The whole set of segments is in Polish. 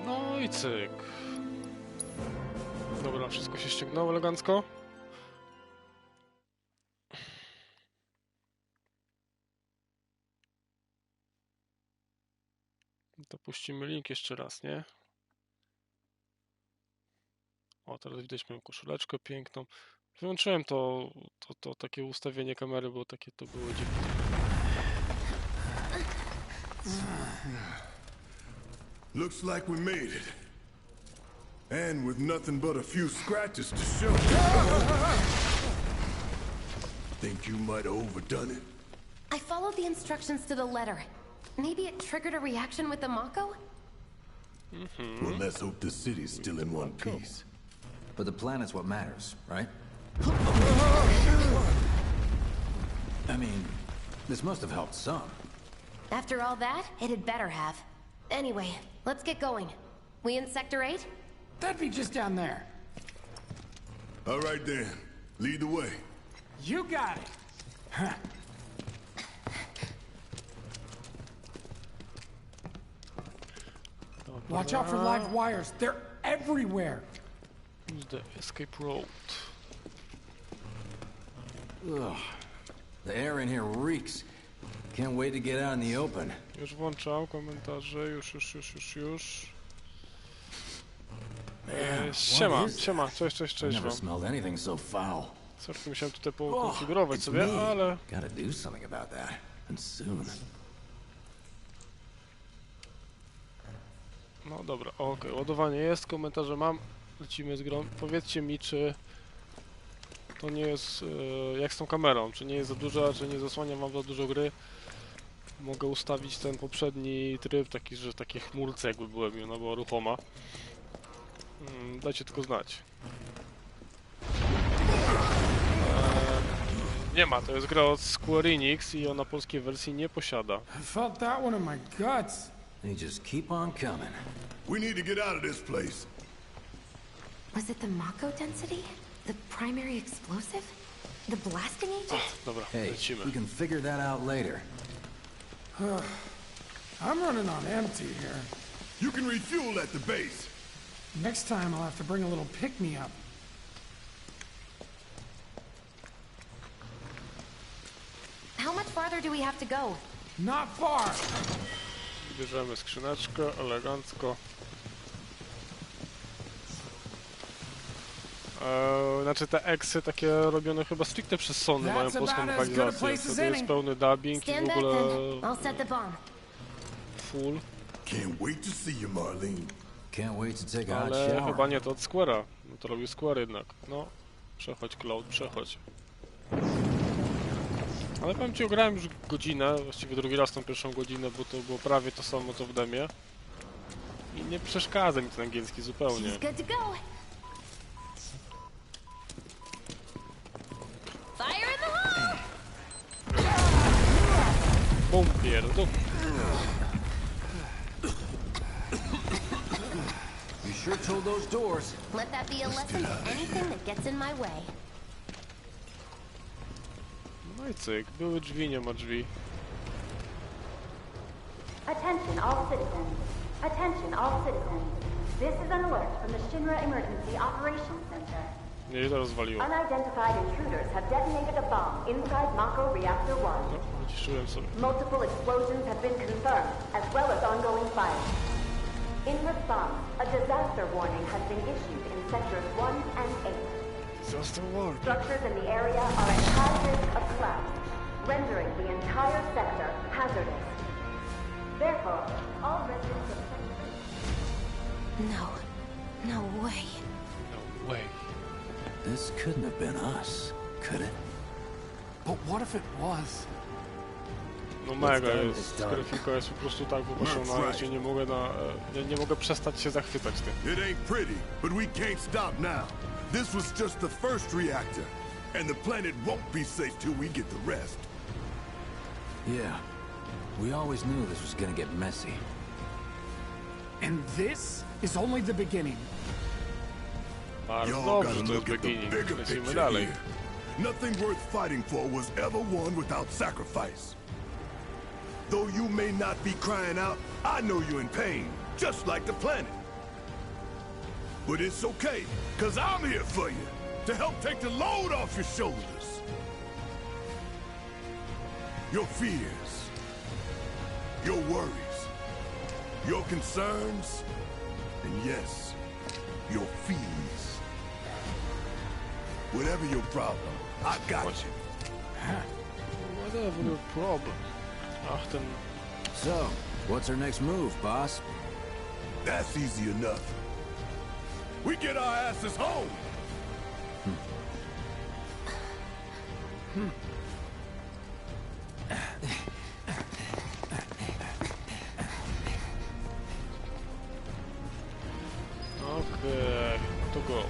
No i cyk. Dobra, wszystko się ściągnęło elegancko. To puścimy link jeszcze raz, nie? O, teraz widać moją koszuleczkę piękną. Wyłączyłem to takie ustawienie kamery, bo takie to było dziwne. Looks like we made it. And with nothing but a few scratches to show. Think you might have overdone it? I followed the instructions to the letter. Maybe it triggered a reaction with the Mako? Well, let's hope the city's still in one piece. But the planet's what matters, right? I mean, this must have helped some. After all that, it had better have. Anyway, let's get going. We in Sector 8? That'd be just down there. All right then, lead the way. You got it. Huh. Watch out for live wires. They're everywhere. Use the escape road. Ugh. The air in here reeks. Can't wait to get out in the open. Już włączam komentarze, już. Siema, cześć Never wam. smelled anything so foul. Sorki, musiałem tutaj pokonfigurować sobie, ale... Gotta do something about that. And soon. No dobra, okej, ładowanie jest, komentarze mam, lecimy z grą. Powiedzcie mi, czy to nie jest, jak z tą kamerą, czy nie jest za duża, czy nie zasłania wam za dużo gry. Mogę ustawić ten poprzedni tryb, taki, że takie chmurce jakby byłem i ona była ruchoma. Dajcie tylko znać. Nie ma, to jest gra od Square Enix i ona polskiej wersji nie posiada. I felt that one in my guts. They just keep on coming. We need to get out of this place. Was it the Mako density? The primary explosive? The blasting agent? Dobra, Hey, lecimy. we can figure that out later. I'm running on empty here. You can refuel at the base. Next time I'll have to bring a little pick-me-up. How much farther do we have to go? Not far. Bierzemy skrzyneczkę, elegancko. Znaczy te eksy takie robione chyba stricte przez Sony mają polską lokalizację. To jest pełny dubbing i w ogóle full. Can't wait to see you, Marlene. Can't wait to take a hot Ale shower. chyba nie to od Square'a. No to robił Square jednak. No, przechodź Cloud, przechodź. Ale powiem ci, grałem już godzinę, właściwie drugi raz tą pierwszą godzinę, bo to było prawie to samo co w demie. I nie przeszkadza mi ten angielski zupełnie. Bum, pierdol. You sure told those doors. Let that be a lesson to anything that gets in my way. No i cyk, były drzwi, nie ma drzwi. Attention all citizens. Attention all citizens. This is an alert from the Shinra Emergency Operations Center. Nie, to rozwaliło. Unidentified intruders have detonated a bomb inside Mako Reactor 1. No, wyciszyłem sobie. Multiple explosions have been confirmed, as well as ongoing fire. In response, a disaster warning has been issued in sectors 1 and 8. Disaster warning. Structures in the area are at high risk of collapse, rendering the entire sector hazardous. Therefore, all residents of No way. No way. This couldn't have been us, could it? But what if it was? No mega jest, grafika jest po prostu tak popatrzona, ja się nie mogę przestać się zachwycać tym. It ain't pretty, but we can't stop now. This was just the first reactor, and the planet won't be safe till we get the rest. Yeah. We always knew this was gonna get messy. And this is only the beginning. Bardzo Y'all dobrze, gotta to jest look at the beginning. bigger Lecimy picture dalej. here. Nothing worth fighting for was ever won without sacrifice. Though you may not be crying out, I know you're in pain, just like the planet. But it's okay, cause I'm here for you, to help take the load off your shoulders. Your fears, your worries, your concerns, and yes, your fees. Whatever your problem, I got you. Whatever your problem. Ach, ten... So, what's our next move, boss? That's easy enough. We get our asses home. Okej, to go.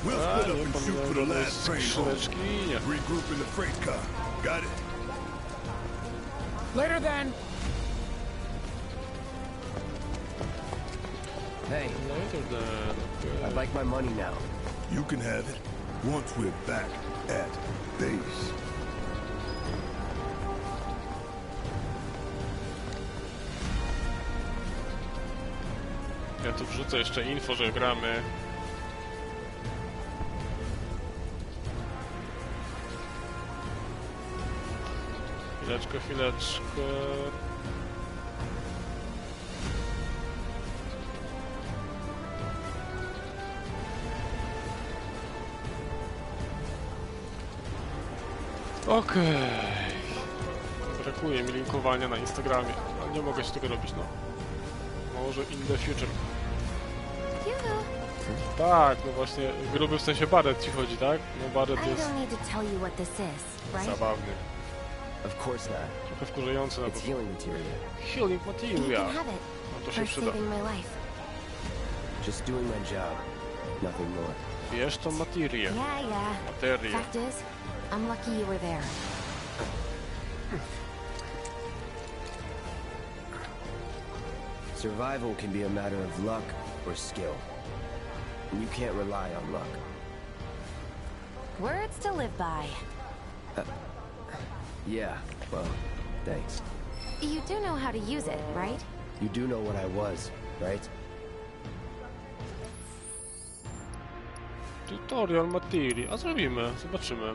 We'll A, split nie up and shoot for the pamiętam, last train home. skrzyneczki, nie. Regroup in the freight car. Got it? Later then. Hey, Later then, okej. I'd like my money now. You can have it once we're back at base. Ja tu wrzucę jeszcze info, że gramy. Chwileczkę, chwileczkę. Okej. Brakuje mi linkowania na Instagramie, ale nie mogę się tego robić, no. Może in the future. Tak, no właśnie, gruby w sensie Barret ci chodzi, tak? No Barret I jest don't need to tell you what this is, right? zabawny. Of course not. Trochę wkurzający na It's to. healing materia. Healing You material. can have it No to się for przyda. saving my life. Just doing my job. Nothing more. Bierz tą materię. Yeah. Materię. Fact is, I'm lucky you were there. Survival can be a matter of luck or skill. And you can't rely on luck. Words to live by. Yeah, well, thanks. You do know how to use it, right? You do know what I was, right? Tutorial materii. A zrobimy, zobaczymy.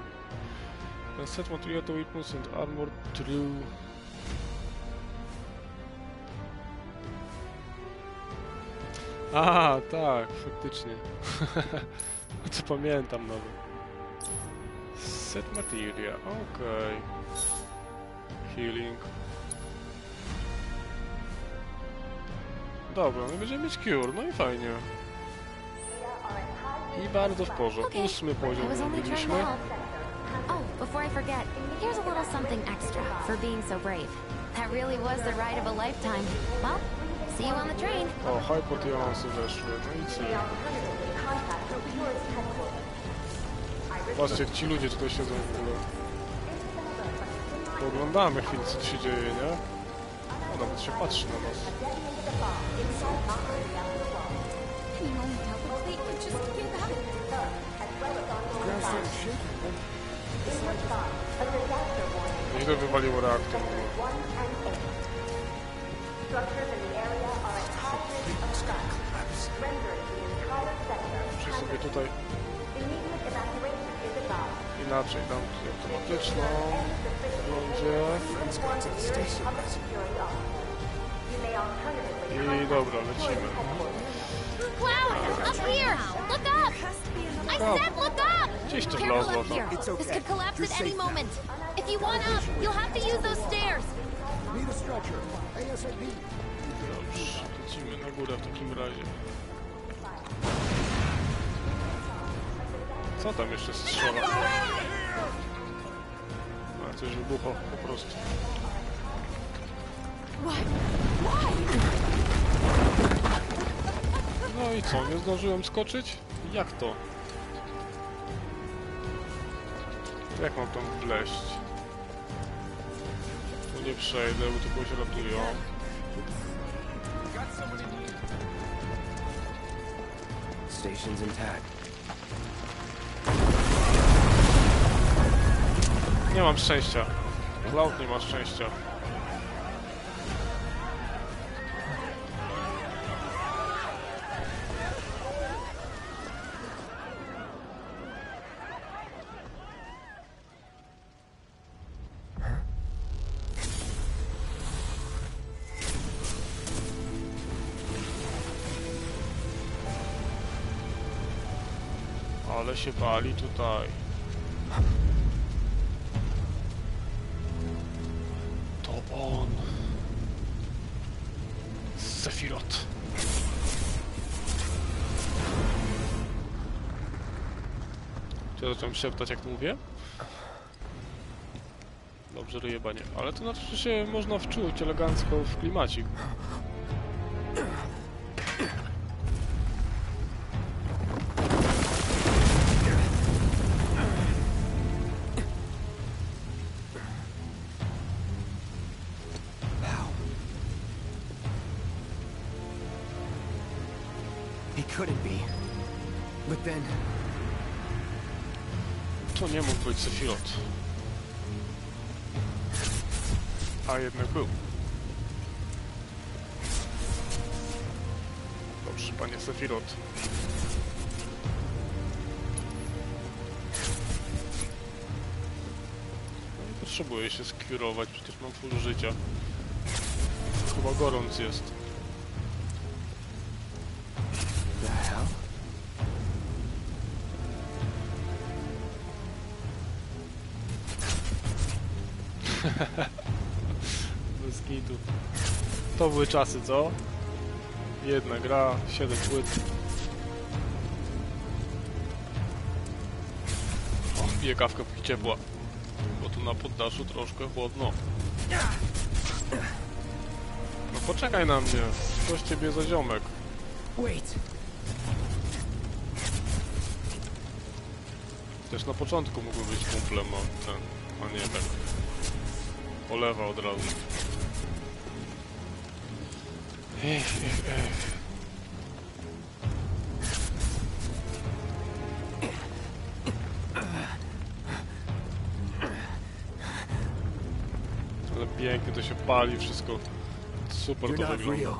Set material to weapons and armor true. A, tak, faktycznie. To pamiętam nawet. Set materia, okej. Healing. Dobra, no będziemy mieć cure, no i fajnie. I bardzo w porządku. Okay, 8 I poziom was only trying to zrobiliśmy. help. Oh, before I forget, here's a little something extra for being so brave. That really was the ride of a lifetime. Well, see you on the train. O, hypotionsy weszły, no i co? Patrzcie, jak ci ludzie tutaj siedzą w ogóle. Pooglądamy chwilę, co tu się dzieje, nie? O, nawet się patrzy na nas. Nieźle wywaliło reaktor. Muszę sobie tutaj inaczej dam automatyczną będzie. I dobra, lecimy. Cloud! Up here! Look up! I said look up! Gdzieś to Careful wlazło up tam. here. This could collapse at any moment. If you want up, you'll have to use those stairs. Dobrze, lecimy na górę w takim razie. Co tam jeszcze strzela? A, coś wybuchło po prostu. No i co, nie zdążyłem skoczyć? Jak to? Jak mam tam wleść? Tu nie przejdę, bo tu kogoś ratują. Station's intact. Nie mam szczęścia. Cloud nie ma szczęścia. Ale się pali tutaj. To on. Sephiroth. Czy ja zacząłem szeptać, jak to mówię? Dobrze, ryjeba nie. Ale to znaczy, że się można wczuć elegancko w klimacik. He couldn't be. But then... To nie mógł być Sephiroth. A jednak był. Dobrze, panie Sephiroth. No nie potrzebuję się skwirować, przecież mam full życia. Chyba gorąc jest. The hell? Bez kitu. To były czasy, co? Jedna gra, 7 płyt. O, piję kawkę póki ciepła. Bo tu na poddaszu troszkę chłodno. No poczekaj na mnie. Coś ciebie za ziomek. Wait. Też na początku mógłby być kumplem, a nie tak. Polewa od razu. Ale pięknie to się pali, wszystko super You're to not wygląda. real.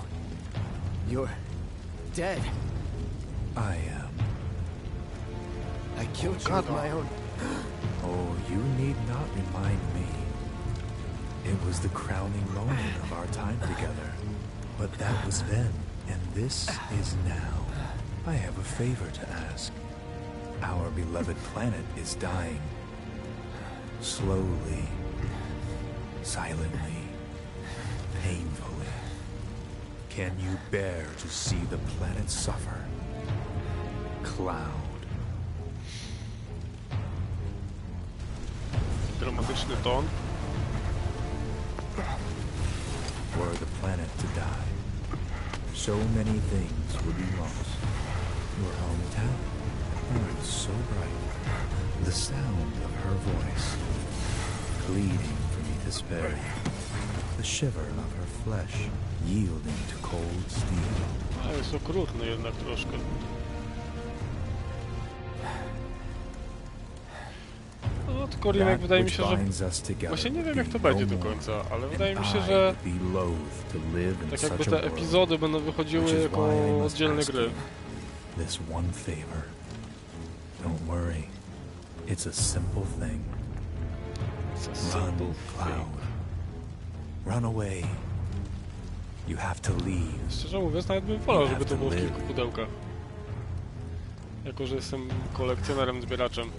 You're dead. I am. I killed you with my own... Oh, you need not remind me. It was the crowning moment of our time together. But that was then, and this is now. I have a favor to ask. Our beloved planet is dying. Slowly. Silently. Painfully. Can you bear to see the planet suffer? Cloud. Dramatyczny ton. Were the planet to die, so many things would be lost. Your hometown burned so bright. The sound of her voice, pleading for me to spare you. The shiver of her flesh, yielding to cold steel. A jest okrutny jednak troszkę. No tylko remake wydaje mi się, że... Właśnie nie wiem jak to będzie do końca, ale wydaje mi się, że... Tak jakby te epizody będą wychodziły jako oddzielne gry. This one favor. Don't worry. It's a simple thing. Run, Cloud. Run away. You have to leave. Szczerze mówiąc, nawet bym wolał, żeby to było w kilku pudełkach. Jako, że jestem kolekcjonerem, zbieraczem.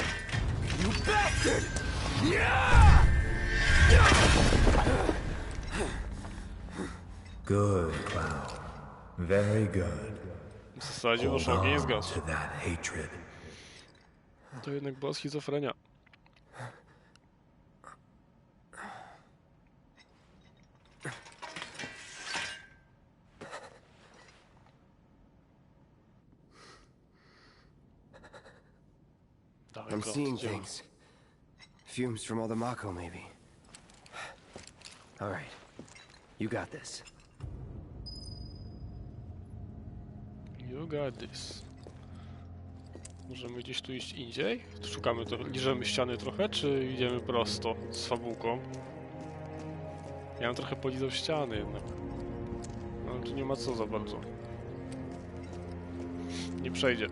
You bastard! Good, Cloud. Very good. W zasadzie wasz ogień zgasł. To that hatred. To jednak była schizofrenia. I'm seeing things. Fumes from all the Mako, maybe. All right. You got this. You got this. Możemy gdzieś tu iść indziej? Szukamy to, liżemy ściany trochę, czy idziemy prosto z fabułką? Ja bym trochę polizał ściany jednak. No tu nie ma co za bardzo. Nie przejdzie.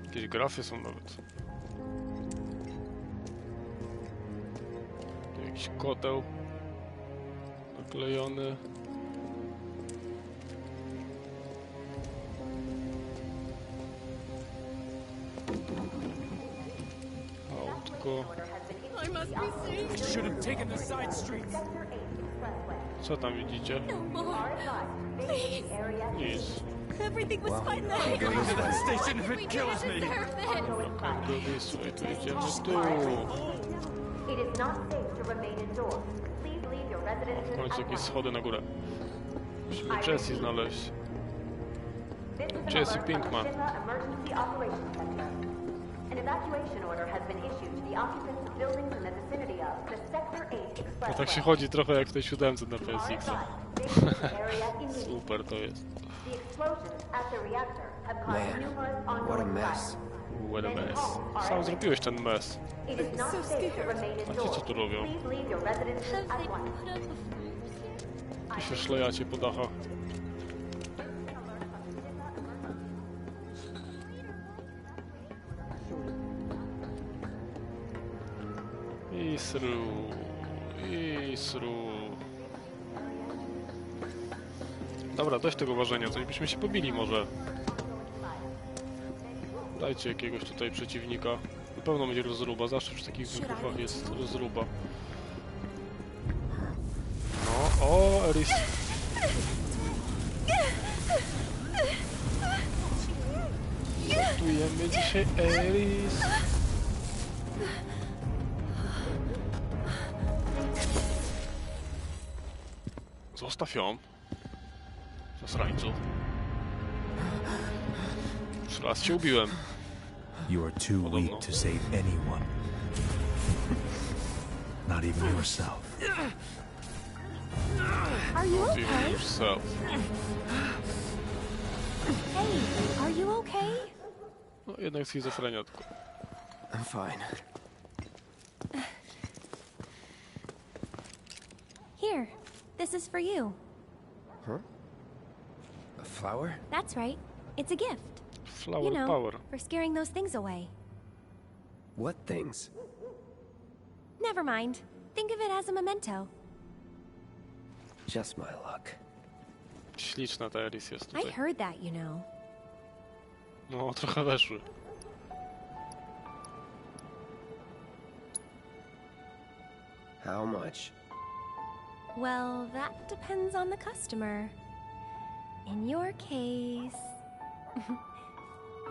Jakieś grafy są nawet. Tu jakiś koteł naklejony. Autko. I must be safe. Should have taken the side streets. Co tam widzicie? No more. Please. Nic. Everything was fine then. Going to that station if We it kills didn't me. deserve this. Do słuchaj, tu jedziemy tu. It is not safe to remain indoors. Please leave your W residences końcu at jakieś once. schody na górę. Musimy Jessie znaleźć. This is an Jesse alert Pinkman. from the Tifą Emergency Operations Center. An evacuation order has been issued to the occupants of buildings in the vicinity of the Sector 8 No Expressway. tak się chodzi trochę jak w tej 7 na You are PSX. advised, vacate the area immediately. Super to jest. The explosions at the reactor have caused Man, numerous what a ongoing mess. fires. What a mess. Sam zrobiłeś ten mess. It is not so safe to scared. remain A ci indoors. co tu robią? Please leave your residences Have they at once. put up a roofs here? Ty się szlejacie po dachach. Isru. Dobra, dość tego ważenia, coś byśmy się pobili może. Dajcie jakiegoś tutaj przeciwnika. Na pewno będzie rozruba, zawsze przy takich wybuchach jest rozruba. No, o, Eris. Gotujemy dzisiaj Eris. Zostaw ją. Zasrańcu. Już raz cię ubiłem. You are too weak to save anyone. Not even yourself. Are you Not even okay? yourself. Hey, are you okay? No jednak schizofrenia tylko. I'm fine. Here, this is for you. A flower? That's right. It's a gift. Flower You know, power. for scaring those things away. What things? Never mind. Think of it as a memento. Just my luck. Śliczna ta Eris jest I tutaj. heard that, you know. No, trochę weszły. How much? Well, that depends on the customer. In your case,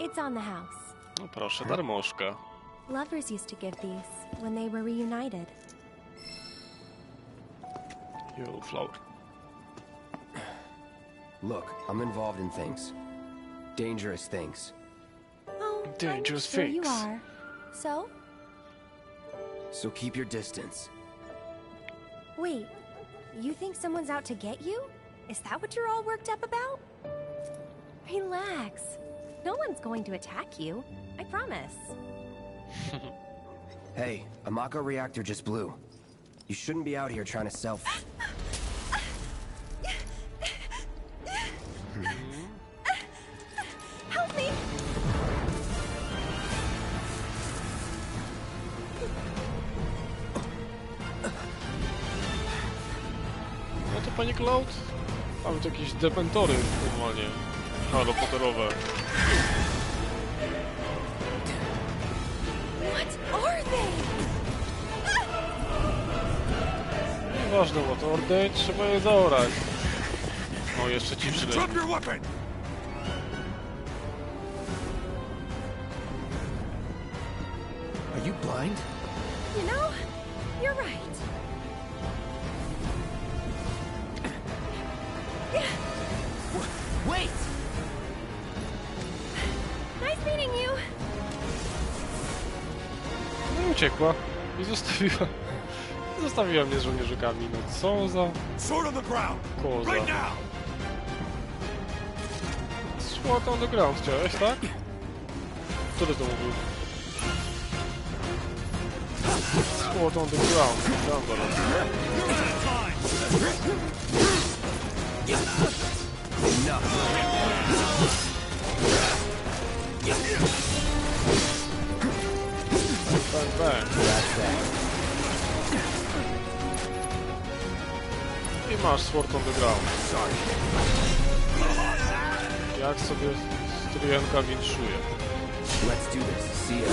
it's on the house. No proszę, darmożka. Lovers used to give these when they were reunited. Yo, flower. Look, I'm involved in things. Dangerous things. Oh, Dangerous I'm sure you things. are. So? So keep your distance. Wait, you think someone's out to get you? Is that what you're all worked up about? Relax. No one's going to attack you. I promise. Hey, a Mako reactor just blew. You shouldn't be out here trying to sell. Help me! No to panie Cloud? Mamy tu jakieś dementory normalnie. Halo Potterowe. What are they? Nieważne, bo to ordeń, trzeba je zaorać. O, jeszcze ci przyleci. Drop your weapon! Are you blind? You know, you're right. Wait! Nice meeting you. No i uciekła. I zostawiła. Zostawiła mnie z żołnierzykami. No co za Sword on the ground! koza. Right now! Sword on the ground chciałeś, tak? Który to mówił? Sword on the ground. Tam zaraz. Bang, bang. I masz Sword on the ground. Jak sobie stryjenka winszuje. Let's do this. See ya.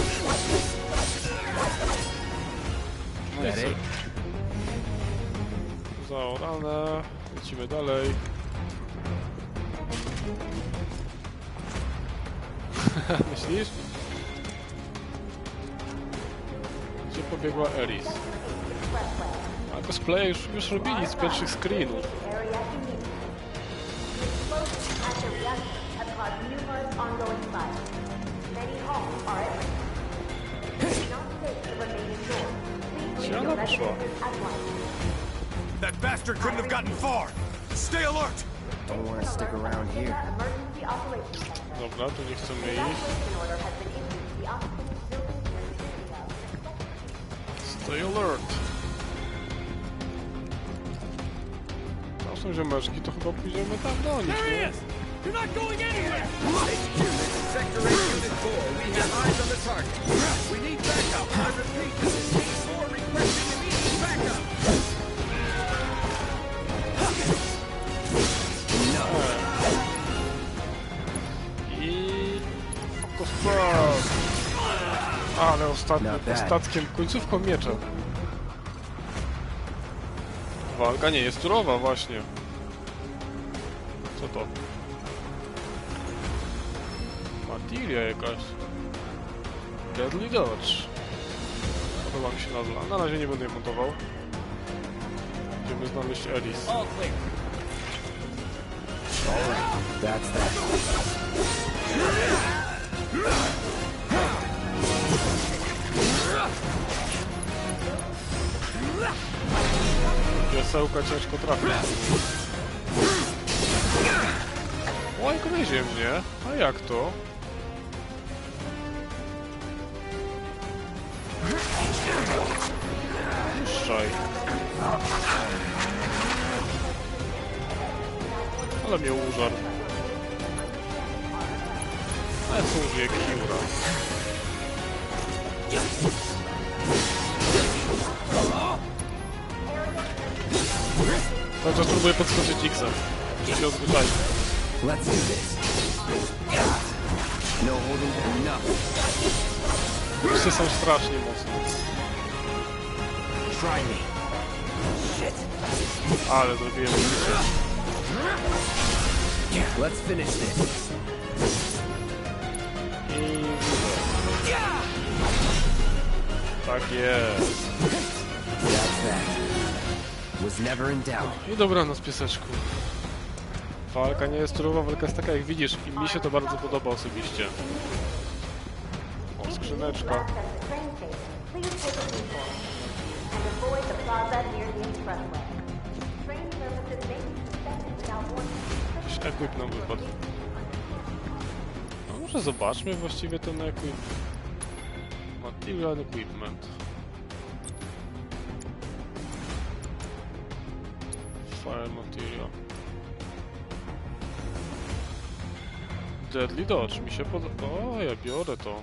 No i co? Zaorane. Lecimy dalej. Myślisz? Gdzie pobiegła Eris? A cosplay już robili z pierwszych screenów. Gdzie ona poszła? That bastard couldn't have gotten far. Stay alert. Don't want to stick around here. Dobra, tu nie chcemy iść. Stay alert. Tam są ziomeczki, to chyba pójdziemy tam do nich, nie? You're not going anywhere! Sector 8 Unit 4, we have eyes on the target. We need backup. I repeat, this is Case 4 requesting immediate backup. I... Ale ostatkiem, końcówką miecza. Walka nie jest surowa, właśnie. Co to? Materia jakaś. Deadly Dodge. Podoba mi się nazwa. Na razie nie będę jej montował. Będziemy znaleźć Eris. That's that. Piesełka ciężko trafić. Oj, gryzie mnie. A jak to? Puszczaj. Ale mnie użarł. Ale co użyje Kiura? Cały czas próbuję podskoczyć X-em. Muszę się odzwyczaić. Let's do this. No holding enough. Wszyscy są strasznie mocno. Try me. Shit. Ale zrobiłem życie. Let's finish this. I... Tak jest. That's that. Was never in doubt. I dobranoc, pieseczku. Walka nie jest surowa, walka jest taka jak widzisz i mi się to bardzo podoba osobiście. O, skrzyneczka. Jakiś equip nam wypadł. No może zobaczmy właściwie ten equip. Material equipment. Fire material. Deadly Dodge, mi się podoba. O, ja biorę to.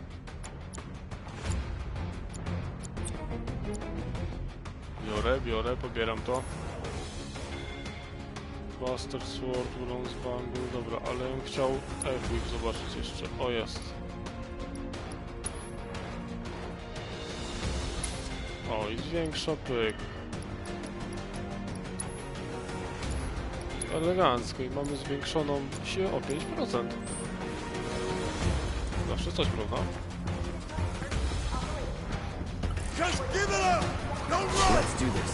Biorę, pobieram to. Buster Sword, Bronze Bangle, dobra, ale bym chciał equip zobaczyć jeszcze. O, jest. O, i zwiększa pyk. Elegancko i mamy zwiększoną siłę o 5%. Zawsze coś, prawda? Just give it up. Don't run. Let's do this.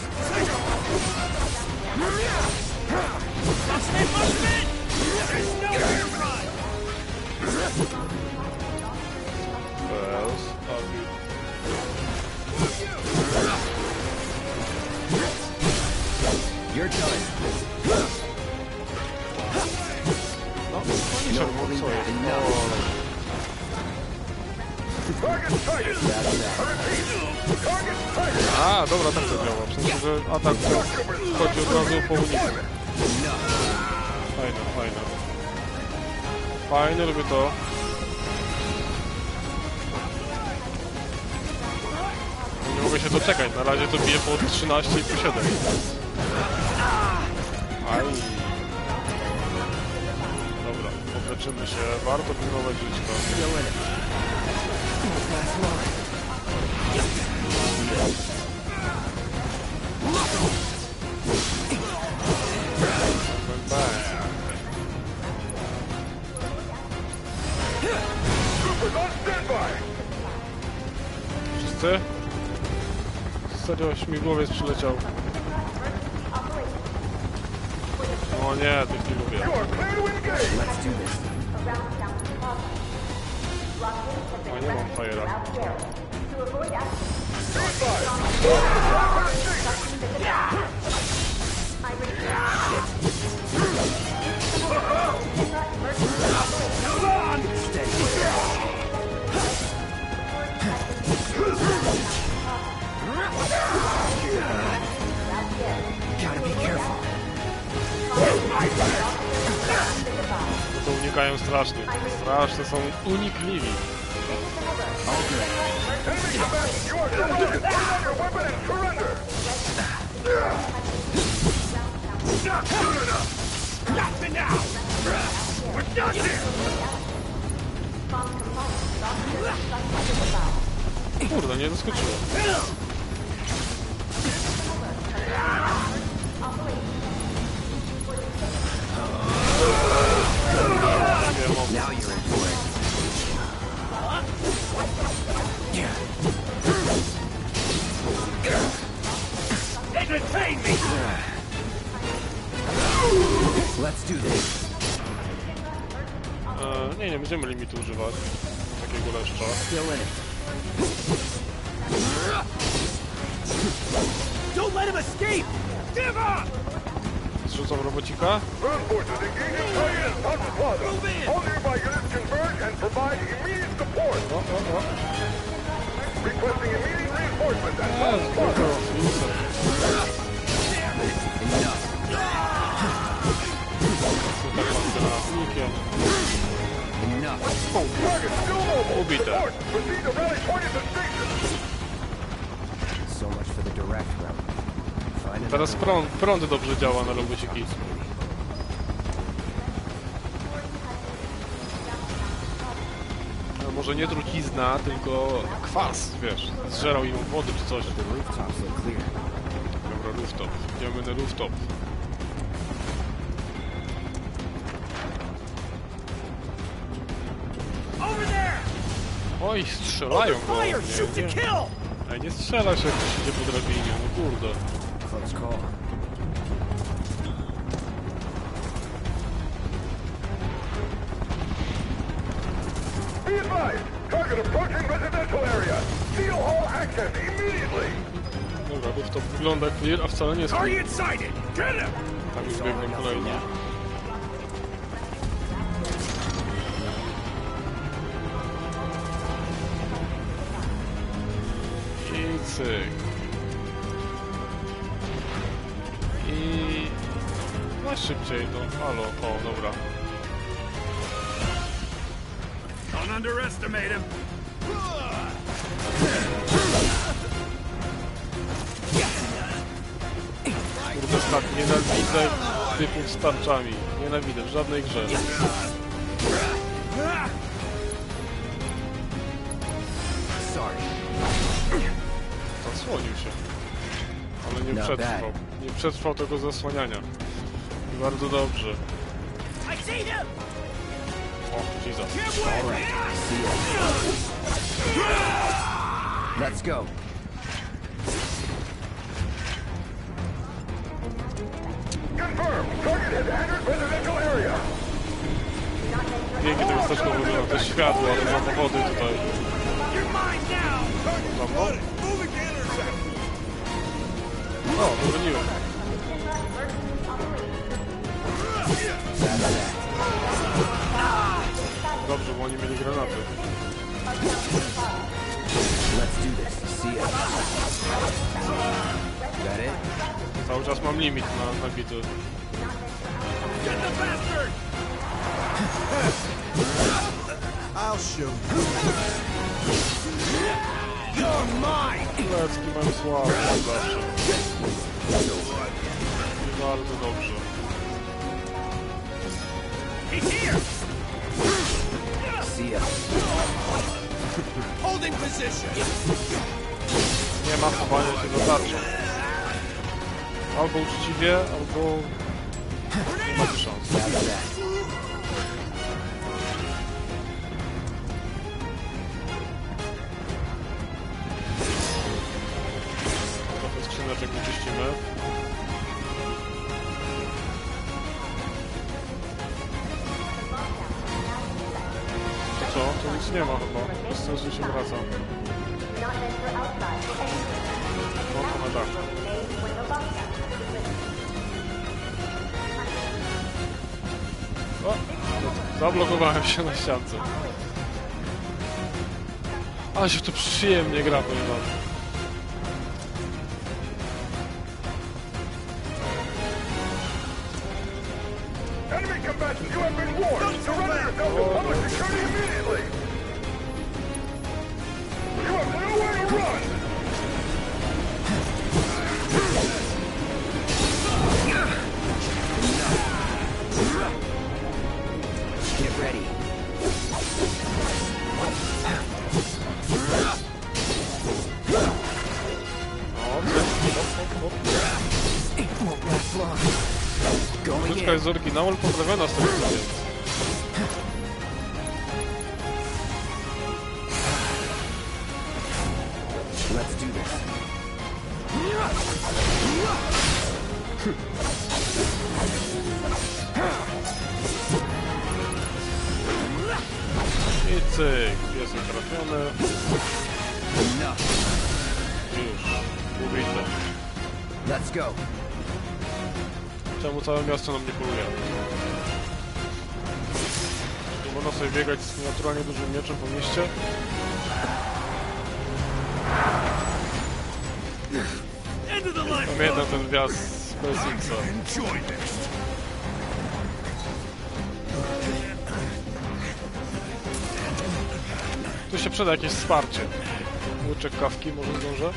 Bells, You're done. no, oni czerwony, co jest? A, dobra, tak to działa. W sensie, że atak wchodzi od razu po uniku. Fajne. Fajne, lubię to. Nie mogę się doczekać, na razie to bije po 13 i po 7. Aj. Dobra, obleczymy się. Warto pilnować żyćko. Wszyscy? Serio, śmigłowiec przyleciał. O nie, tych nie lubię. O, nie mam fajera. To unikają strasznie. Strasznie są unikliwi. Kurde, nie doskoczyłem. Now you're in for it. Entertain me! Let's do this. Nie będziemy limitu używać. Takiego leszcza. Still in it. Don't let him escape! Give up! Zrzucam robocika. Ubite. So much for the direct route. Teraz prąd dobrze działa na robociki. No, może nie trucizna, tylko kwas, wiesz, zżerał im wody czy coś. Dobra, rooftop. Idziemy na rooftop. Oj, strzelają go. Nie, nie strzela się, jak ktoś idzie po drabinie, no kurde. Close call. Be advised! Target approaching residential area! Seal all access immediately! Dobra, rooftop wygląda clear, a wcale nie jest clear. Target sighted! Get him! Tam już biegną kolejni. I cyk. I... No szybciej, no halo, o dobra. Don't underestimate him! Kurde, tak, nienawidzę typów z tarczami. Nienawidzę w żadnej grze. Sorry. Zasłonił się. Ale nie przetrwał. Nie przetrwał tego zasłaniania. I bardzo dobrze. O, Jesus. Let's go. Confirm! Target has entered residential area! Pięknie to miasteczko wygląda, te światła, te samochody tutaj. Tam, no. O, wybroniłem. Dobrze, bo oni mieli granaty. Let's do this. See ya. Got it? Cały czas mam limit na nabity. I'll show you. You're mine! Lecki mam słabe zawsze. Nie bardzo dobrze. He's here! See ya. Holding position. Nie ma chowania się za tarczą. Albo uczciwie, albo nie macie szans. Trochę skrzyneczek wyczyścimy. To co? To nic nie ma chyba. Bez sensu się wraca. No to na dach. O! Zablokowałem się na ściance. Ale się tu przyjemnie gra, powiem wam. Enemy combatants, you have been warned. Surrender yourself to public security immediately. You have nowhere to run. Get ready. It won't last long. Going Muzyczka jest z oryginału, ale poprawiona z tego co wiem. Let's do this. I cyk, jest trafiony. Już, ubite. Let's go. Czemu całe miasto na mnie poluje? Nie można sobie biegać z naturalnie dużym mieczem po mieście? Pamiętam ten wjazd z PSX-a. Tu się przyda jakieś wsparcie. Łyczek kawki, może zdążę?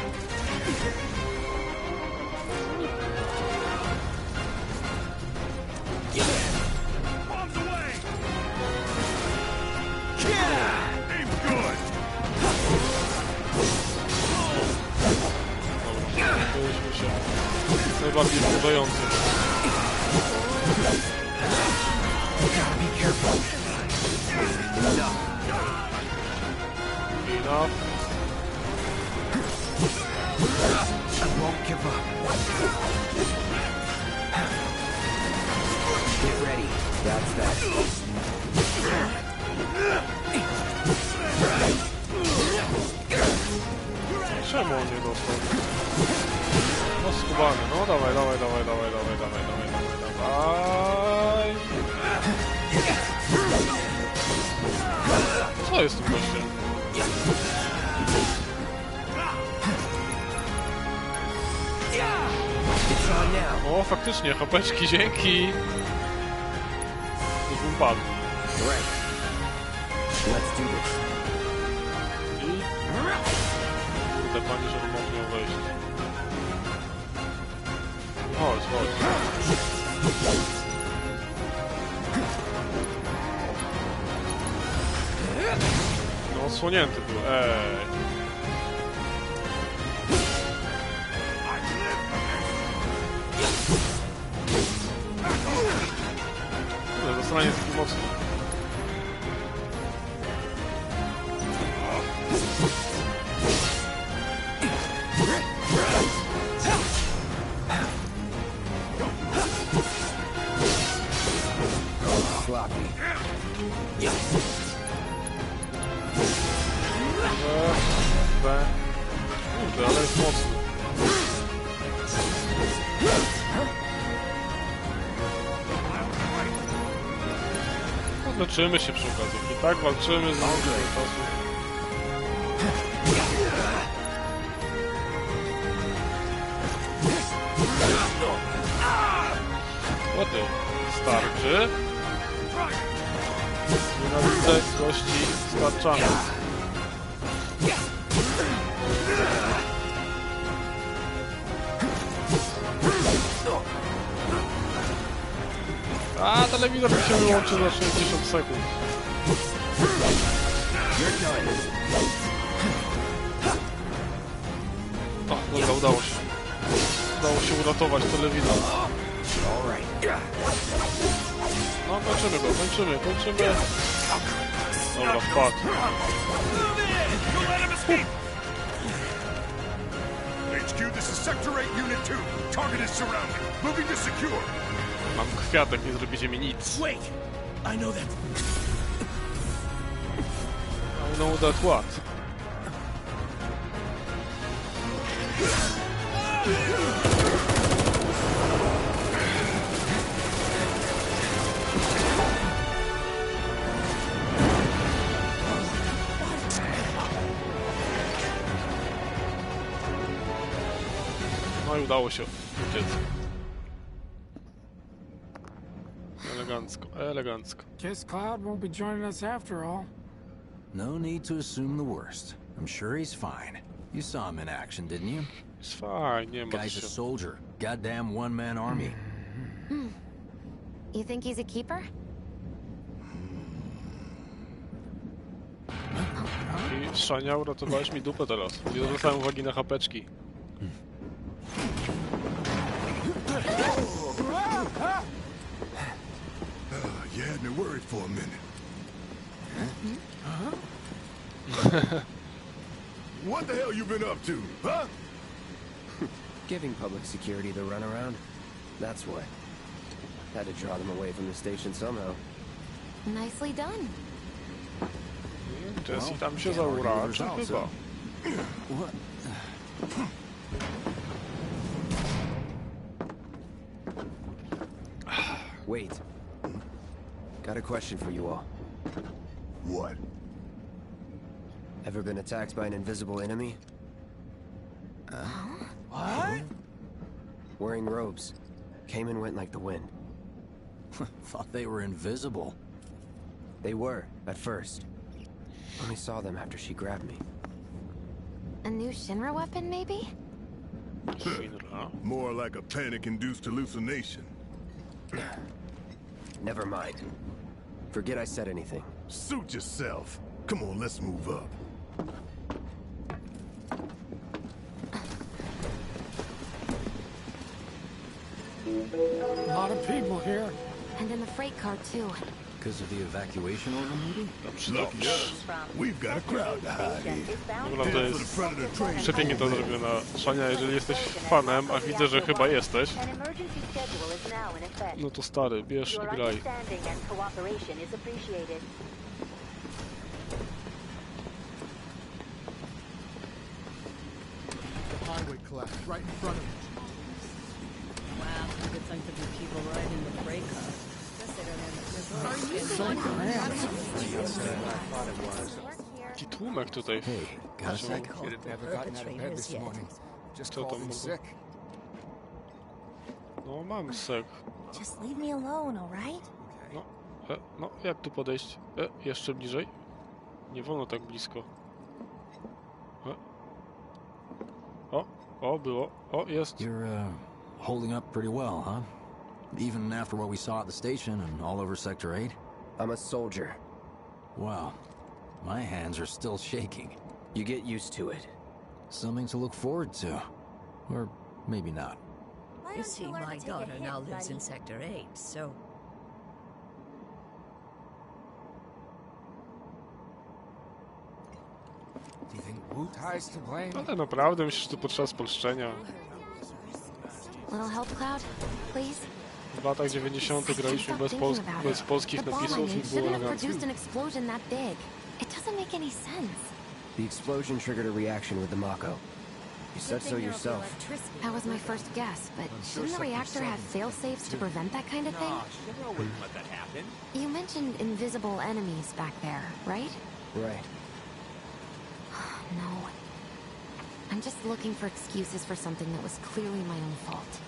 Byliśmy się najbardziej wkurzający. Enough. I won't give up. Get ready. That's that. Czemu on nie dostał? No skubany, no dawaj, dawaj, dawaj, dawaj, dawaj, dawaj, dawaj, dawaj, dawaj. Co jest tu goście? O, faktycznie, chapeczki, dzięki! To bym padł. Let's do this. I... Kurde, pani, żeby mógł ją wejść. Chodź, chodź. No, osłonięty był, Kurde, zasranie jest taki mocny. Sloppy. Kurde, ale jest mocny. Leczymy się przy okazji. I tak walczymy z nami tego czasu. O ty, starczy. Nienawidzę gości z tarczami. A, telewizor mi się wyłączy za 60 sekund. You're done. Dobra, udało się. Udało się uratować telewizor. No, kończymy go, kończymy. Dobra, wpadł. HQ, this is Sector 8, Unit 2. Target is surrounded. Moving to secure. Mam kwiatek, nie zrobicie mi nic. Wait! I know that. I know that what? No i udało się uciec. Elegancko. Guess Cloud won't be joining us after all. No need to assume the worst. I'm sure he's fine. You saw him in action, didn't you? Jest fajnie, nie ma Guy's a się. soldier. Goddamn one-man army. You think he's a keeper? I Szania, uratowałeś mi dupę teraz. Nie zwracałem uwagi na chapeczki. You had me worried for a minute. What the hell you been up to, huh? Giving public security the runaround. That's what. Had to draw them away from the station somehow. Nicely done. Jessie tam się zauraczy chyba. Wait. Got a question for you all. What? Ever been attacked by an invisible enemy? What? Wearing robes. Came and went like the wind. Thought they were invisible. They were, at first. Only saw them after she grabbed me. A new Shinra weapon, maybe? Shinra? More like a panic-induced hallucination. Never mind. Forget I said anything. Suit yourself. Come on, let's move up. A lot of people here. And in the freight car, too. Because of the evacuation order, maybe? Lucky us. We've got a crowd to hide in. Dobra, to Head for the jest front of the train. przepięknie to zrobione. Szania, jeżeli jesteś fanem, a widzę, że chyba jesteś, An emergency schedule is now in effect. no to stary, bierz Your i graj. understanding and cooperation is appreciated. The highway collapsed right in front of us. Wow, good time to be people right in the freight car. Taki tłumek tutaj. Hey, got a sec? Never gotten out of bed this morning. Just Co tam called in mogło? sick. No mam sek. Just leave me alone, alright? No, jak tu podejść? Jeszcze bliżej? Nie wolno tak blisko. Było. Jest. You're, holding up pretty well, huh? Even after what we saw at the station and all over Sector 8? I'm a soldier. Wow. My hands are still shaking. You get used to it. Something to look forward to. Or maybe not. You see, my daughter now lives in Sector 8, so... Do you think Wu Tai's to blame? Ale naprawdę myślę, że to podczas spolszczenia. Little help, Cloud, please? W latach 90. graliśmy bez polskich The bomb I napisów i made było shouldn't have elegancko. produced an explosion that big. It doesn't make any sense. The explosion triggered a reaction with the Mako. You said so yourself. That was my first guess, but shouldn't the reactor have fail-safes to prevent that kind of thing? wouldn't let that happen. You mentioned invisible enemies back there, right? Right. No. I'm just looking for excuses for something that was clearly my own fault.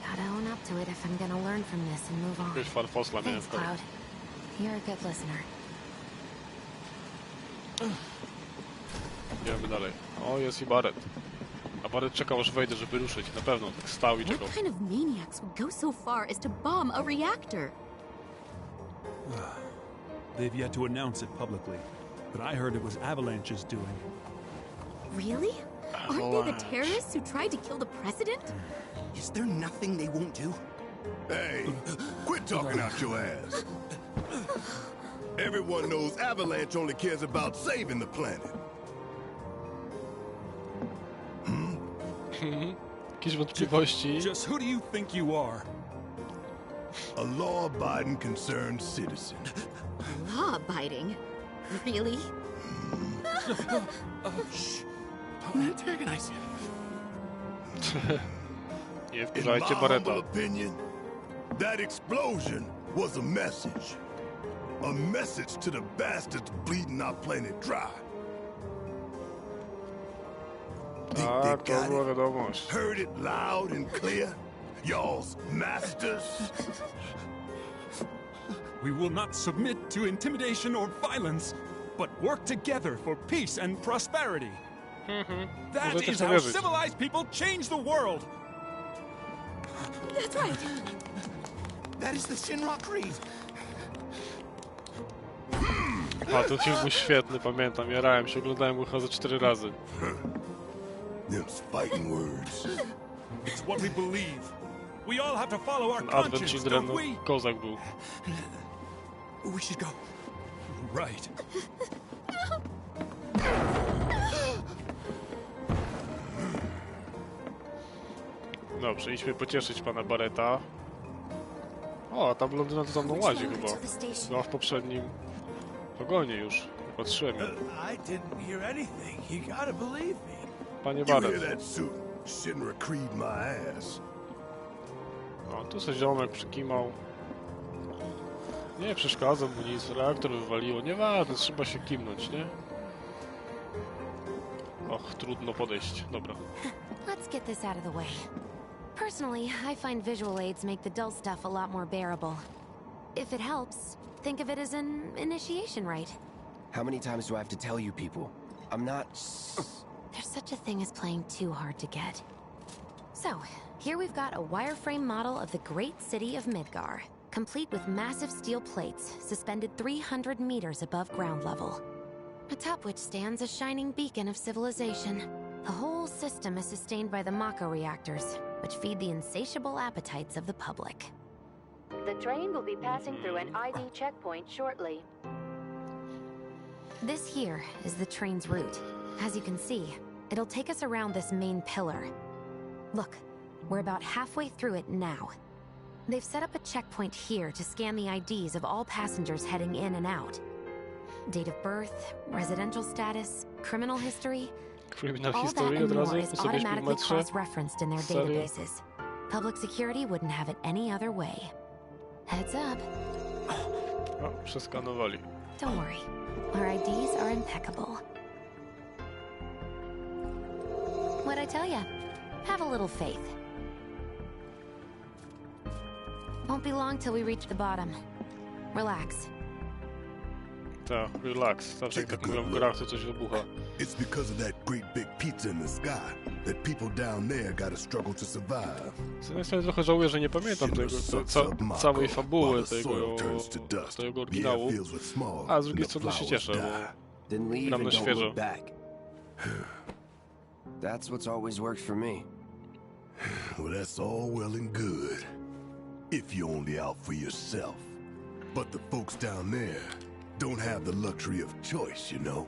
Gotta own up to it if I'm gonna learn from this and move on. Już farfosla miałem Thanks, wtedy. Cloud. You're a good listener. Idziemy dalej. O, jest i Barret. A Barret czekał, aż wejdę, żeby ruszyć. Na pewno tak stał i czekał. What kind of maniacs would go so far as to bomb a reactor? They've yet to announce it publicly, but I heard it was Avalanche's doing. Really? Aren't they the terrorists who tried to kill the president? Is there nothing they won't do? Hey, quit talking out your ass. Everyone knows Avalanche only cares about saving the planet. Jakieś wątpliwości? Just who do you think you are? A law-abiding, concerned citizen. Law-abiding? Really? Shh. Don't antagonize him. Nie In wkurzajcie my Barretta. humble opinion, that explosion was a message. A message to the bastards bleeding our planet dry. Tak, to była wiadomość. Heard it loud and clear? Y'all's masters? We will not submit to intimidation or violence, but work together for peace and prosperity. That Możecie is w to how wierzyć. civilized people change the world. That's right. That is the Shinra Creed. A, ten film był świetny, pamiętam. Jarałem się, oglądałem go chyba ze 4 razy. Them's fighting words. It's what we believe. We all have to follow our Ten Advent conscience, Children, don't no, we? kozak był. We should go. Right. Dobrze, idźmy pocieszyć pana Barretta. O, a ta blondyna to za mną łazi chyba. Była w poprzednim wagonie już. Patrzyłem ją. I didn't hear anything. You gotta believe me. Panie You hear Barrett. that suit? Shinra Creed my ass. O, tu se ziomek przykimał. Nie przeszkadza mu nic, reaktor wywaliło. Nieważne, trzeba się kimnąć, nie? Och, trudno podejść. Dobra. Let's get this out of the way. Personally, I find visual aids make the dull stuff a lot more bearable. If it helps, think of it as an initiation rite. How many times do I have to tell you people? I'm not... There's such a thing as playing too hard to get. So, here we've got a wireframe model of the great city of Midgar, complete with massive steel plates suspended 300 meters above ground level, atop which stands a shining beacon of civilization. The whole system is sustained by the Mako reactors, which feed the insatiable appetites of the public. The train will be passing through an ID checkpoint shortly. This here is the train's route. As you can see, it'll take us around this main pillar. Look, we're about halfway through it now. They've set up a checkpoint here to scan the IDs of all passengers heading in and out. Date of birth, residential status, criminal history. Kryminal All that historii and od more razu is po sobie automatically śpiewacze. cross-referenced in their Serio? databases. Public security wouldn't have it any other way. Heads up. O, przeskanowali. Don't worry. Our IDs are impeccable. What'd I tell ya? Have a little faith. Won't be long till we reach the bottom. Relax. Ta, relax. Zawsze jak tak mówią w grach, to coś wybucha. It's because of that great big pizza in the sky that people down there gotta struggle to survive. Z jednej strony trochę żałuję, że nie pamiętam całej fabuły tego oryginału, a z drugiej strony się cieszę, bo gram na świeżo. That's what's always worked for me. Well, that's all well and good. If you're only out for yourself. But the folks down there don't have the luxury of choice, you know?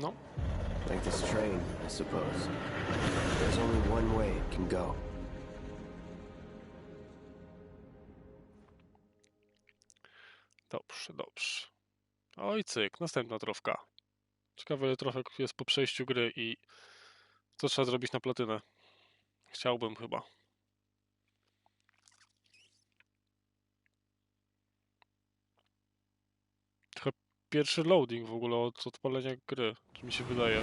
No. Like this train, I suppose. There's only one way it can go. Dobrze, dobrze. Oj, cyk, następna trofka. Ciekawe, ile trofek jest po przejściu gry i co trzeba zrobić na platynę. Chciałbym chyba. Trochę pierwszy loading w ogóle od odpalenia gry, czy mi się wydaje.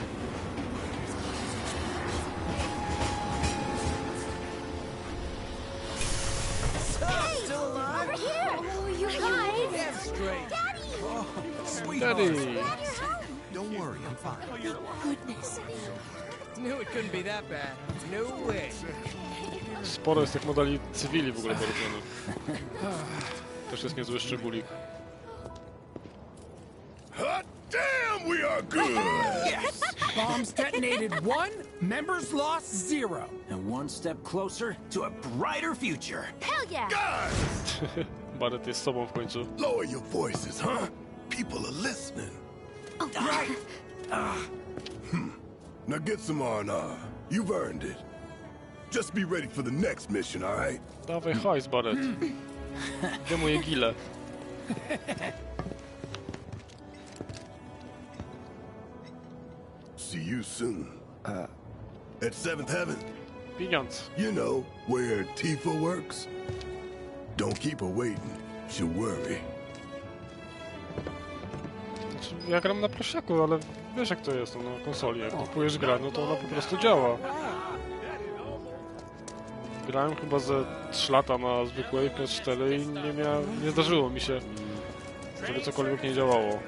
Over here! Oh, you guys! Get straight. Daddy! Oh, Daddy! Don't worry, I'm fine. Goodness. Knew it couldn't be that bad. No way. Sporo jest tych modeli cywili w ogóle porobionych. Też jest niezły szczególik. Hot damn, we are good! Yes! Bombs detonated 1, members lost 0. And one step closer to a brighter future. Hell yeah! Guys! Barret jest sobą w końcu. Lower your voices, huh? People are listening. Oh, right. Now get some R&R. You've earned it. Just be ready for the next mission, all right? Dawaj hajs, Barret. Gdzie moje gile? See you soon. At 7th Heaven. Pieniądz. You know, where Tifą works. Don't keep her waiting. She'll worry. Znaczy, ja gram na prosiaku, ale wiesz jak to jest na konsoli. Jak kupujesz grę, no to ona po prostu działa. Grałem chyba ze 3 lata na zwykłej PS4 i nie zdarzyło mi się, żeby cokolwiek nie działało.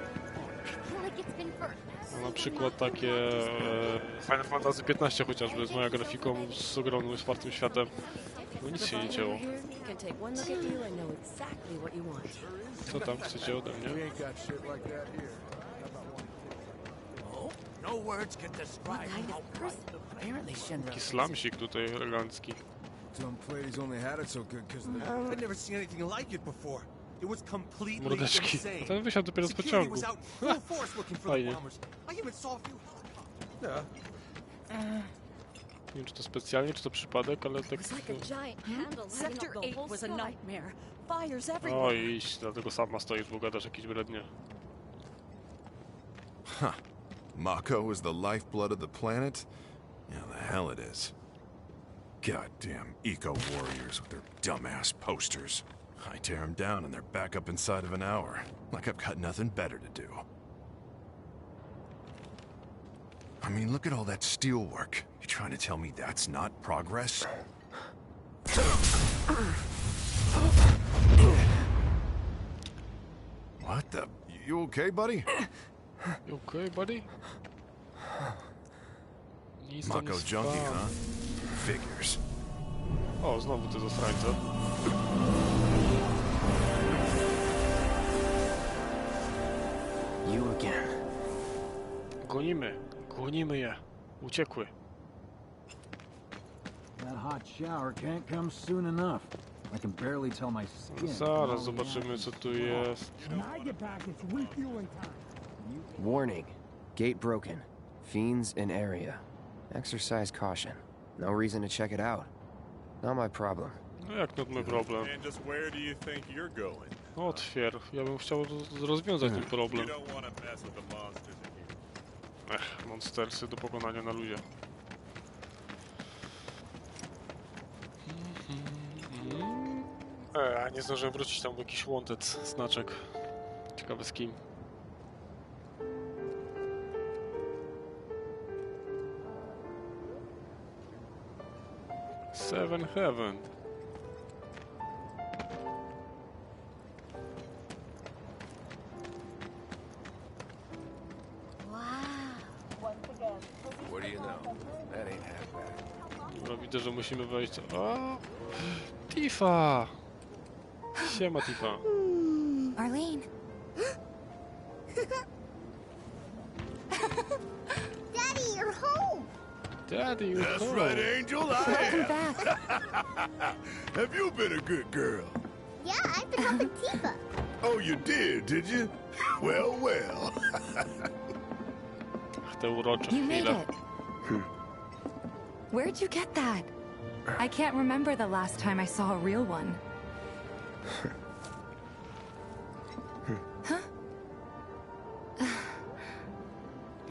No, na przykład takie Final Fantasy XV chociażby z moją grafiką, z ogromnym otwartym światem. No nic się nie działo. Co tam chcecie ode mnie? Taki slamsik tutaj elegancki. Some players only had it so good because I've never seen anything like it before. It was completely Mordeczki. insane. Ten wysiadł dopiero z pociągu. Fajnie. Nie wiem, czy to specjalnie, czy to przypadek, ale tak... Sector 8 was a nightmare. Fires everywhere. O, iść, dlatego sama stoisz, bo gadasz jakieś brednie. Huh. Mako is the lifeblood of the planet? Yeah, the hell it is. Goddamn eco-warriors with their dumbass posters. I tear them down and they're back up inside of an hour. Like I've got nothing better to do. I mean, look at all that steel work. You trying to tell me that's not progress? What the... You okay, buddy? You okay, buddy? Mako junkie, huh? Figures. O, znowu te zasrańce. You again. Gonimy je. Uciekły. That hot shower can't come soon enough. I can barely tell my skin. Zaraz zobaczymy, co tu jest. Warning. Gate broken. Fiends in area. Exercise caution. No reason to check it out. Not my problem. No jak not mój problem? And just where do you think you're going? Otwier. Ja bym chciał rozwiązać ten problem. You don't want to mess with the monsters in here. Monstersy do pokonania na luzie. Nie zdążyłem wrócić, tam był jakiś wanted znaczek. Ciekawe z kim. Seven Heaven. What do you know? That ain't half bad. Dobra, widzę, że musimy wejść. O! Tifa! Siema, Tifa. Marlene. Daddy, you're home! Daddy, you're That's home. right, Angel, I Welcome am. back. Have you been a good girl? Yeah, I've been helping Tifa. Oh, you did you? Well, well. Te urocze You made chwile. it. Where'd you get that? I can't remember the last time I saw a real one. Huh?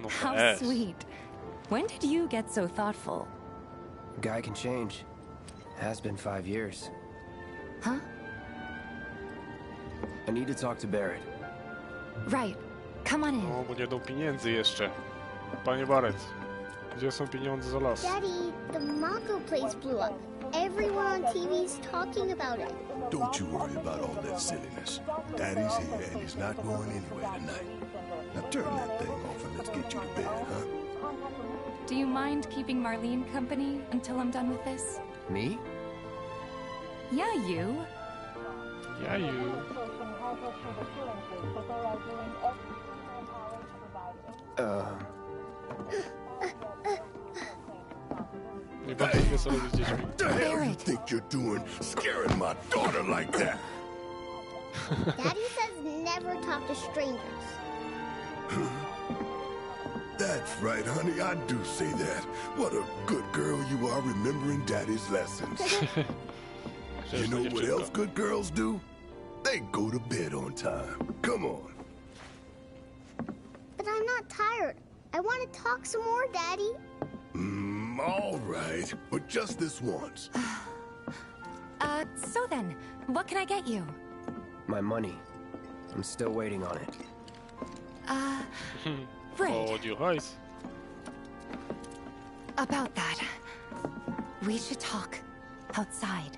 No How bez. sweet. When did you get so thoughtful? Guy can change. Has been 5 years. Huh? I need to talk to Barrett. Right. Come on in. O, bo nie dał pieniędzy jeszcze. Panie Barrett, gdzie są pieniądze za las? Daddy, the Mako place blew up. Everyone on TV's talking about it. Don't you worry about all that silliness. Daddy's here and he's not going anywhere tonight. Now turn that thing off and let's get you to bed, huh? Do you mind keeping Marlene company until I'm done with this? Me? Yeah, you. Yeah, you. Nie bardzo wie, co robić z dziećmi. What the hell you think you're doing, scaring my daughter like that? Daddy says never talk to strangers. That's right, honey, I do say that. What a good girl you are remembering Daddy's lessons. You know what else good girls do? They go to bed on time. Come on. But I'm not tired. I want to talk some more, Daddy. All right, but just this once. So then, what can I get you? My money. I'm still waiting on it. Right. Oh, you guys. About that. We should talk outside.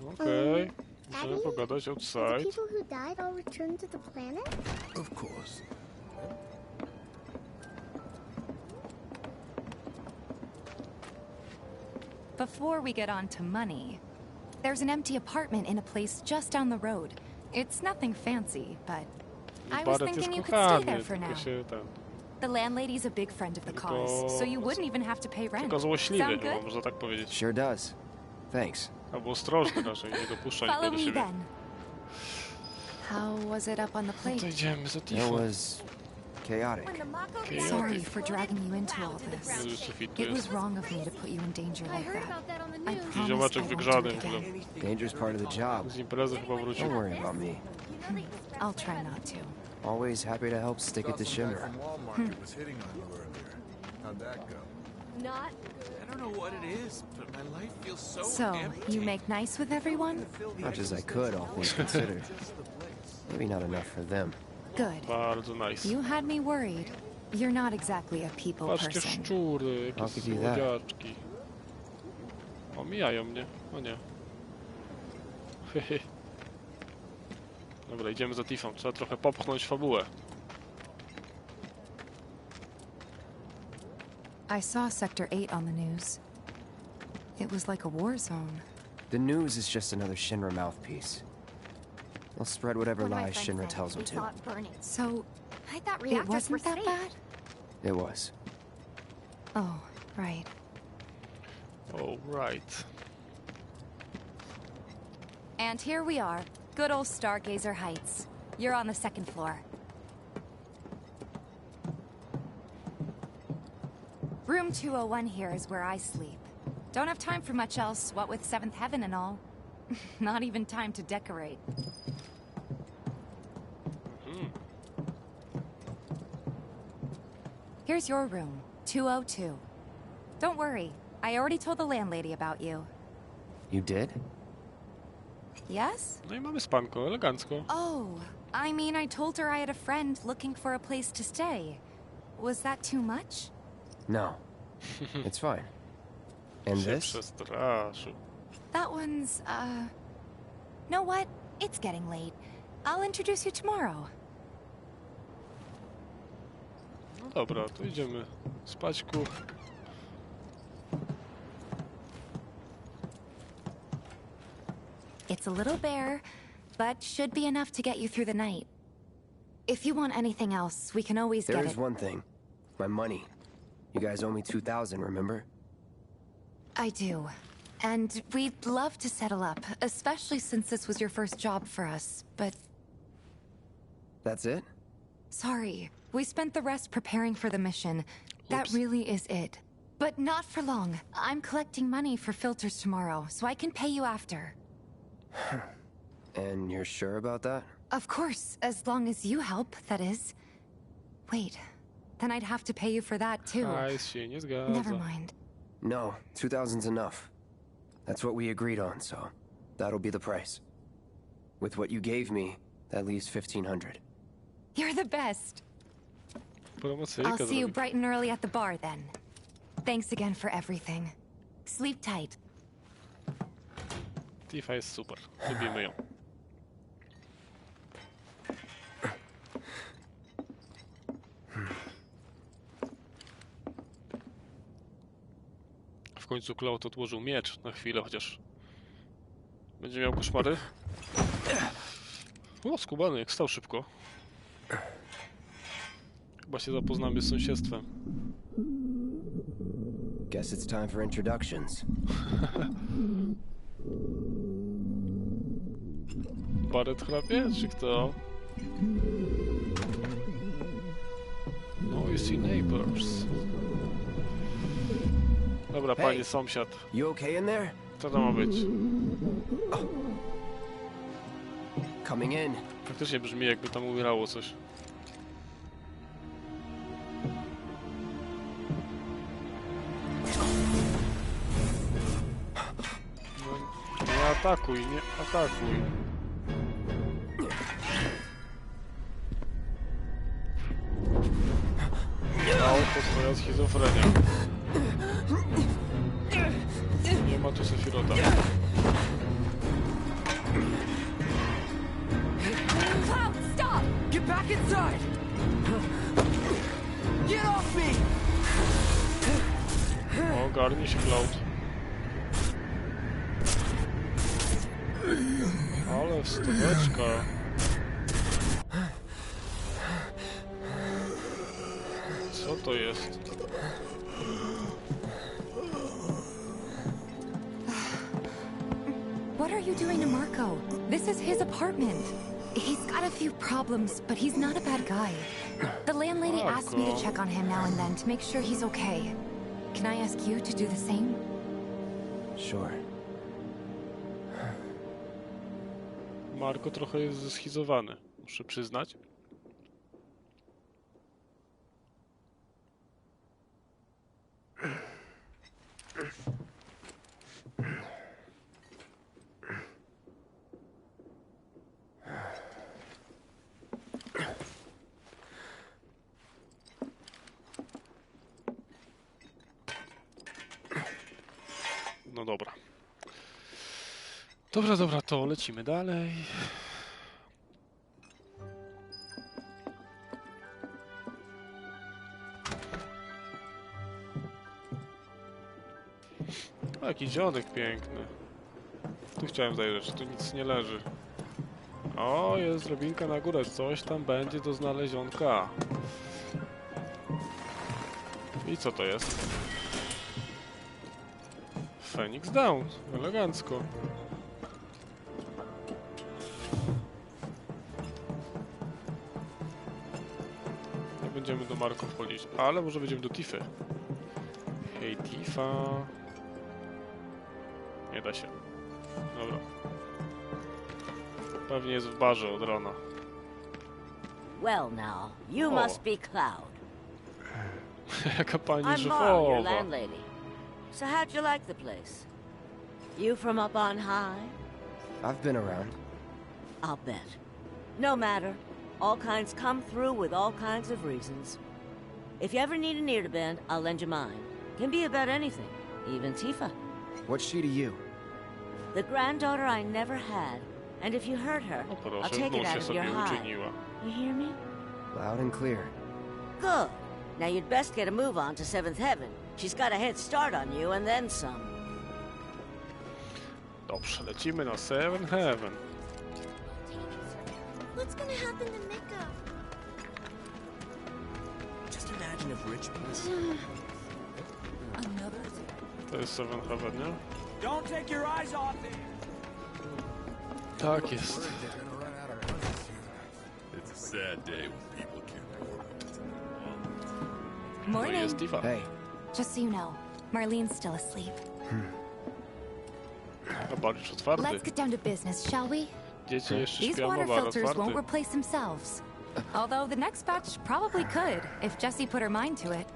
Okej. Możemy Daddy, pogadać the outside. people who died all return to the planet? Of course. Before we get on to money, There's an empty apartment in a place just down the road. It's nothing fancy, but I was thinking you could stay there for now. The landlady's a big friend of the cause, so you wouldn't even have to pay rent. Tylko złośliwy Sound chyba, good? można tak powiedzieć. Sure does. Thanks. Albo ostrożny raczej, nie dopuszczaj Follow nikogo do me siebie. then. How was it up on the plate? To idziemy za It Tifą. was chaotic. Sorry for dragging you into all this. Jezu, sufit It was jest. wrong of me to put you in danger like that. I promise I Ziomaczek won't do wygrzany it w ogóle. again. Danger's part of the job. Z imprezy chyba wrócił. Don't worry about me. I'll try not to. Always happy to help stick it to Shimmer. Was hitting on you earlier. How'd that go? Not I don't know what it is, but my life feels so So, empty. you make nice with everyone? Much as I could, all things considered. Maybe not enough for them. Good. Bardzo nice. You had me worried. You're not exactly a people Patrzcie, person. szczury, jakieś How could you do that? słodziaczki. Omijają mnie. O nie. Hehe. Dobra, idziemy za Tifą. Trzeba trochę popchnąć fabułę. I saw Sector 8 on the news. It was like a war zone. The news is just another Shinra mouthpiece. They'll spread whatever One of my lies friends Shinra said tells them we to. saw it burning. So, I thought it reactors were wasn't that safe. bad? It was. Oh, right. Oh, right. And here we are. Good old Stargazer Heights. You're on the second floor. Room 201 here is where I sleep. Don't have time for much else, what with Seventh Heaven and all. Not even time to decorate. Here's your room, 202. Don't worry, I already told the landlady about you. You did? Yes? No i mamy spanko, elegancko. Oh, I mean, I told her I had a friend looking for a place to stay. Was that too much? No. It's fine. And Się this? przestraszył. That one's, know what? It's getting late. I'll introduce you tomorrow. No dobra, to idziemy spać ku. It's a little bare, but should be enough to get you through the night. If you want anything else, we can always There get is it. one thing. My money. You guys owe me 2,000, remember? I do. And we'd love to settle up, especially since this was your first job for us, but That's it? sorry. We spent the rest preparing for the mission. That Oops. really is it. But not for long. I'm collecting money for filters tomorrow, so I can pay you after. And you're sure about that? Of course, as long as you help, that is. Wait, then I'd have to pay you for that too. Hajs się nie zgadza. Never mind. No, 2,000's enough. That's what we agreed on, so that'll be the price. With what you gave me, that leaves 1,500. You're the best. Promocyjka I'll see you zrobi. bright and early at the bar then. Thanks again for everything. Sleep tight. Tifa jest super. Lubimy ją. końcu Cloud odłożył miecz na chwilę, chociaż będzie miał koszmary. O, skubany, jak stał szybko. Chyba się zapoznamy z sąsiedztwem. Guess it's time for introductions. Barret chrapie, czy kto? Noisy neighbors. Dobra, Hey, panie sąsiad. You okay in there? Co to ma być? Coming in. Faktycznie brzmi, jakby tam umierało coś. No, nie atakuj, nie atakuj. To twoja schizofrenia. Nie ma tu Sefirota. Cloud, stop! Get back inside! Get off me! Ogarnij się, Cloud. Ale wstaweczka. Co to jest? What are you doing to Marco? This is his apartment. He's got a few problems, but he's not a bad guy. The landlady asked me to check on him now and then to make sure he's okay. Can I ask you to do the same? Sure. Marco trochę jest zeschizowany, muszę przyznać. No dobra. Dobra, to lecimy dalej. O, jaki dziadek piękny. Tu chciałem zajrzeć, tu nic nie leży. O, jest drabinka na górę, coś tam będzie do znalezionka. I co to jest? Phoenix Down, elegancko. Nie będziemy do Marko wchodzić, ale może będziemy do Tify. Hej, Tifa. Nie da się. Dobra. Pewnie jest w barze od rana. Well now, you must be Cloud. Jaka pani I'm Mar, your szefowa. landlady. So how'd you like the place? You from up on high? I've been around. I'll bet. No matter. All kinds come through with all kinds of reasons. If you ever need an ear to bend, I'll lend you mine. Can be about anything, even Tifa. What's she to you? The granddaughter I never had. And if you hurt her, I'll take it out of your hide. You hear me? Loud and clear. Good. Now you'd best get a move on to 7th Heaven. She's got a head start on you and then some. Dobrze, lecimy na 7 Heaven. What's gonna happen to Mika? Just imagine if Rich was... To jest 7 Heaven, nie? Don't take your eyes off it. Tak jest. It's a sad day when people can't Morning. No jest Tifa. Hey. Just so you know, Marlene's still asleep. A bar już otwarty. Let's get down to business, shall we? Dzieci jeszcze These śpią, a water bar filters won't otwarty. replace themselves. Although the next batch probably could, if Jessie put her mind to it.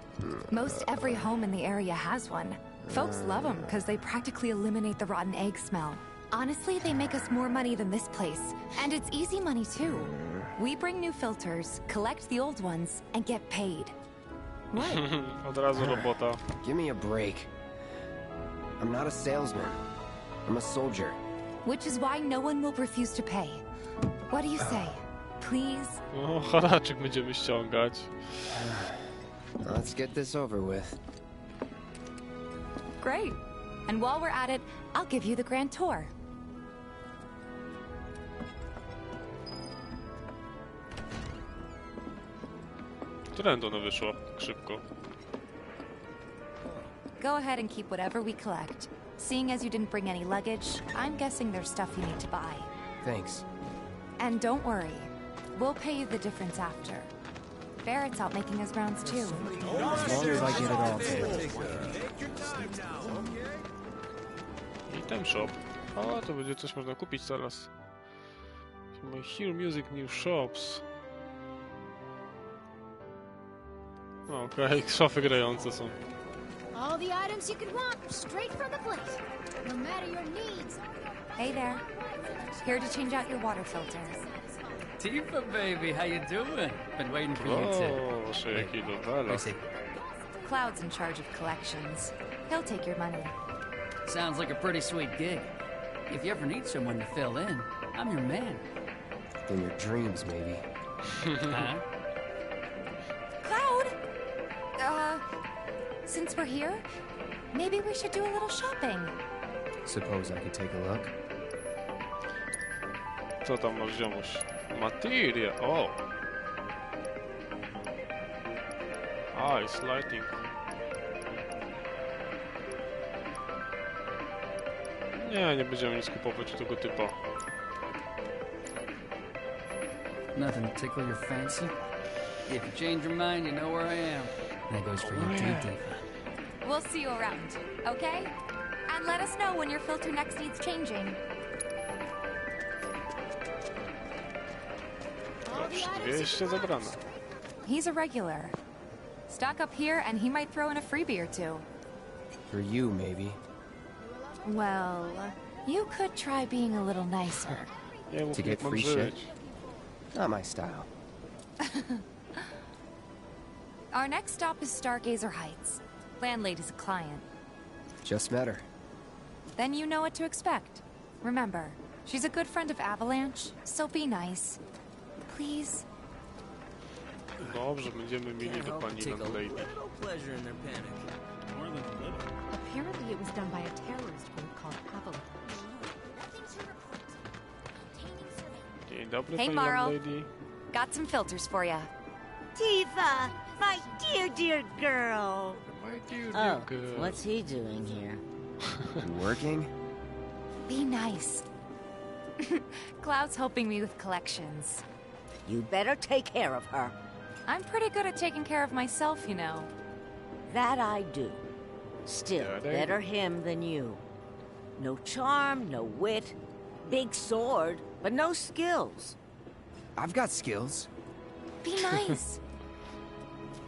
Most every home in the area has one. Folks love them because they practically eliminate the rotten egg smell. Honestly, they make us more money than this place. And it's easy money too. We bring new filters, collect the old ones, and get paid. What? Od razu robota. Give me a break. I'm not a salesman. I'm a soldier. Which is why no one will refuse to pay. What do you say? Please? No, haraczyk będziemy ściągać. Let's get this over with. Great. And while we're at it, I'll give you the grand tour. Którędy ono wyszło? Tak szybko. Go ahead and keep whatever we collect. Seeing as you didn't bring any luggage, I'm guessing there's stuff you need to buy. Thanks. And don't worry, we'll pay you the difference after. Barrett's out making his rounds too. As long as I get it all too. Item shop. O, to będzie coś można kupić teraz. My Hear Music New Shops. Okej, szafy grające są. All the items you could want, straight from the place. No matter your needs. Hey there. Here to change out your water filter. Tifa, baby, how you doing? Been waiting for you Oh, shaky novella. Cloud's in charge of collections. He'll take your money. Sounds like a pretty sweet gig. If you ever need someone to fill in, I'm your man. In your dreams, maybe. Huh? Cloud! Since we're here, maybe we should do a little shopping. Suppose I could take a look? Co tam masz, ziomuś? Materia, o! Ice lighting. Nie będziemy nic kupować u tego typa. Nothing to tickle your fancy? If you change your mind, you know where I am. That goes for you too, Tifa. We'll see you around, okay? And let us know when your filter next needs changing. Dobrze, 200 zabrane. He's a regular. Stock up here and he might throw in a freebie or two. For you, maybe. Well, you could try being a little nicer. To get free shit? Not my style. Our next stop is Stargazer Heights. Landlady's a client. Just met her. Then you know what to expect. Remember, she's a good friend of Avalanche, so be nice. Please. Dobrze, będziemy mieli do pani Landlady. Apparently it was done by a terrorist group called Avalanche. Dzień dobry, Hey, pani Marl. Landlady. Got some filters for you. Tifa, my dear girl. My dear girl. What's he doing here? Working? Be nice. Cloud's helping me with collections. You better take care of her. I'm pretty good at taking care of myself, you know. That I do. Still, Yeah, better him than you. No charm, no wit. Big sword, but no skills. I've got skills. Be nice.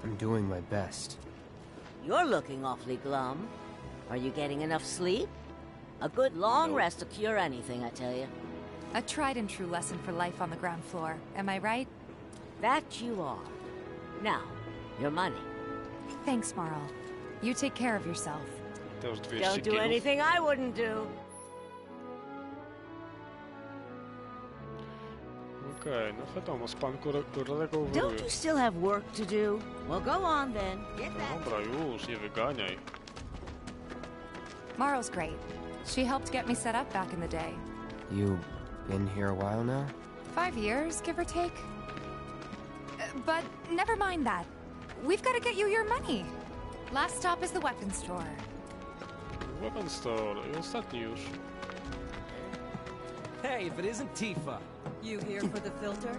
I'm doing my best. You're looking awfully glum. Are you getting enough sleep? A good long rest will cure anything, I tell you. A tried and true lesson for life on the ground floor. Am I right? That you are. Now, your money. Thanks, Marl. You take care of yourself. To już 200 Don't do kilów. anything I wouldn't do. Okej, no wiadomo, span kurego Don't you still have work to do? Well, go on then. Get that. Dobra, już, nie wyganiaj. Marl's great. She helped get me set up back in the day. You been here a while now? 5 years, give or take. But never mind that. We've got to get you your money. Last stop is the weapons store. Weapon store i ostatni już. Hey, if it isn't Tifa. You here for the filter?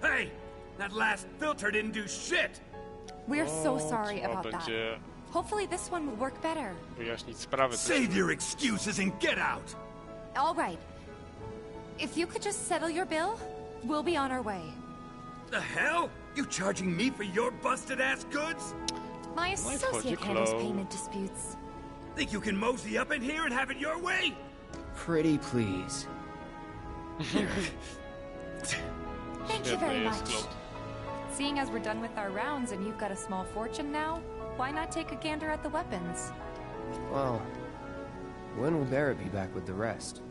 Hey! That last filter didn't do shit! We're so sorry trzeba about that. będzie Hopefully this one will work better. wyjaśnić sprawę. Save your excuses and get out! All right. If you could just settle your bill, we'll be on our way. The hell? You charging me for your busted-ass goods? My associate handles payment disputes. Think you can mosey up in here and have it your way? Pretty please. Thank you very much. Seeing as we're done with our rounds and you've got a small fortune now, why not take a gander at the weapons? Well, when will Barrett be back with the rest?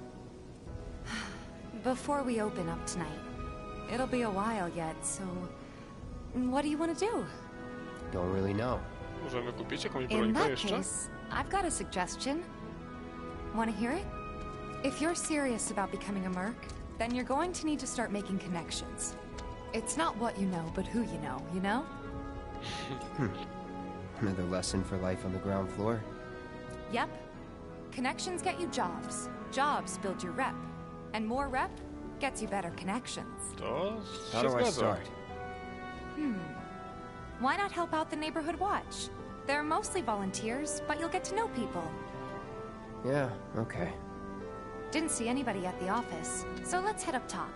Before we open up tonight. It'll be a while yet, so What do you want to do? Don't really know. Możemy kupić jakąś In brońkę that jeszcze? case, I've got a suggestion. Want to hear it? If you're serious about becoming a merc, then you're going to need to start making connections. It's not what you know, but who you know, you know? Another lesson for life on the ground floor? Yep. Connections get you jobs. Jobs build your rep. And more rep gets you better connections. To How się do I zgadza. start? Why not help out the neighborhood watch? They're mostly volunteers, but you'll get to know people. Yeah, okay. Didn't see anybody at the office, so let's head up top.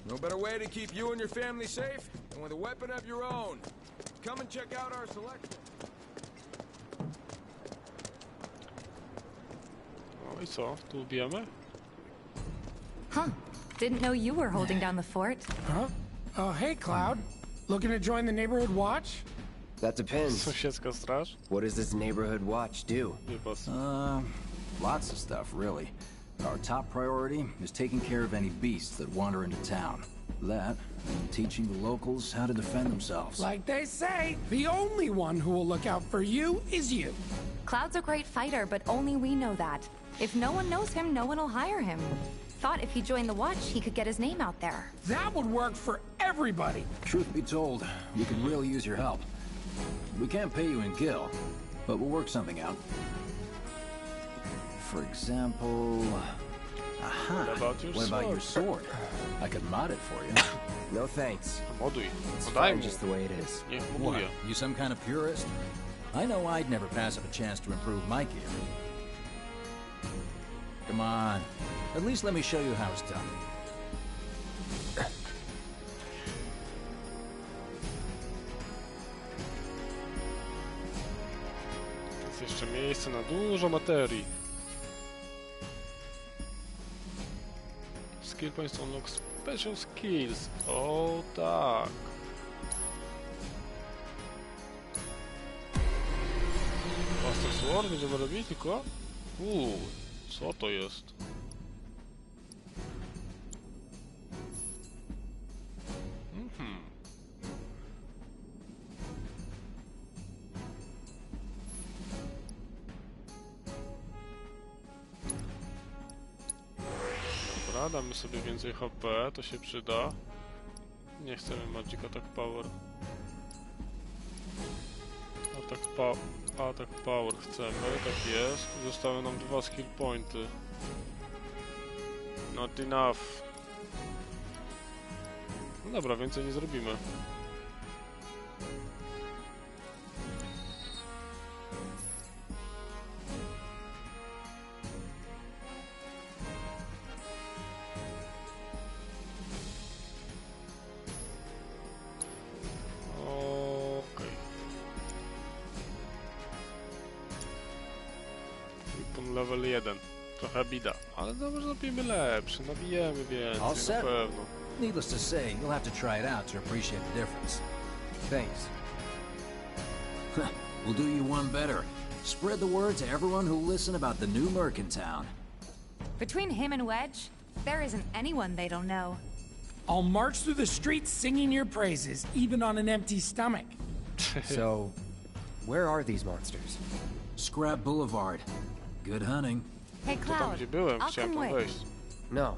No better way to keep you and your family safe than with a weapon of your own. Come and check out our selection. No i co? Tu bijemy? Huh. Didn't know you were holding down the fort. Huh? Oh, hey, Cloud. Looking to join the neighborhood watch? That depends. Sąsiedzka straż? What does this neighborhood watch do? Nie pas. Lots of stuff, really. Our top priority is taking care of any beasts that wander into town. That, and teaching the locals how to defend themselves. Like they say, the only one who will look out for you is you. Cloud's a great fighter, but only we know that. If no one knows him, no one will hire him. Thought if he joined the watch, he could get his name out there. That would work for everybody. Truth be told, we could really use your help. We can't pay you in gil, but we'll work something out. For example... Aha! What about your sword? I could mod it for you. No thanks. Moduj. It's Daj fine mu. just the way it is. Niech What? moduje. You some kind of purist? I know I'd never pass up a chance to improve my gear. Come on. At least let me show you how it's done. Jest jeszcze miejsce na dużo materii. Skill points unlock special skills. O tak. Master Sword będziemy robić tylko? Co to jest? Dobra, damy sobie więcej HP, to się przyda. Nie chcemy Magic Attack Power. Attack Power chcemy, tak jest. Zostały nam 2 skill pointy. Not enough. No dobra, więcej nie zrobimy. Level 1. Trochę bida. Ale dobrze, nabijemy lepszy, nabijemy więcej, All na set. pewno. Needless to say, you'll have to try it out to appreciate the difference. Thanks. We'll do you one better. Spread the word to everyone who'll listen about the new merc in town. Between him and Wedge, there isn't anyone they don't know. I'll march through the streets singing your praises, even on an empty stomach. So, where are these monsters? Scrap Boulevard. Good hunting. Hey, To tam, Cloud, gdzie byłem, I'll chciałem come tam with. wejść. No,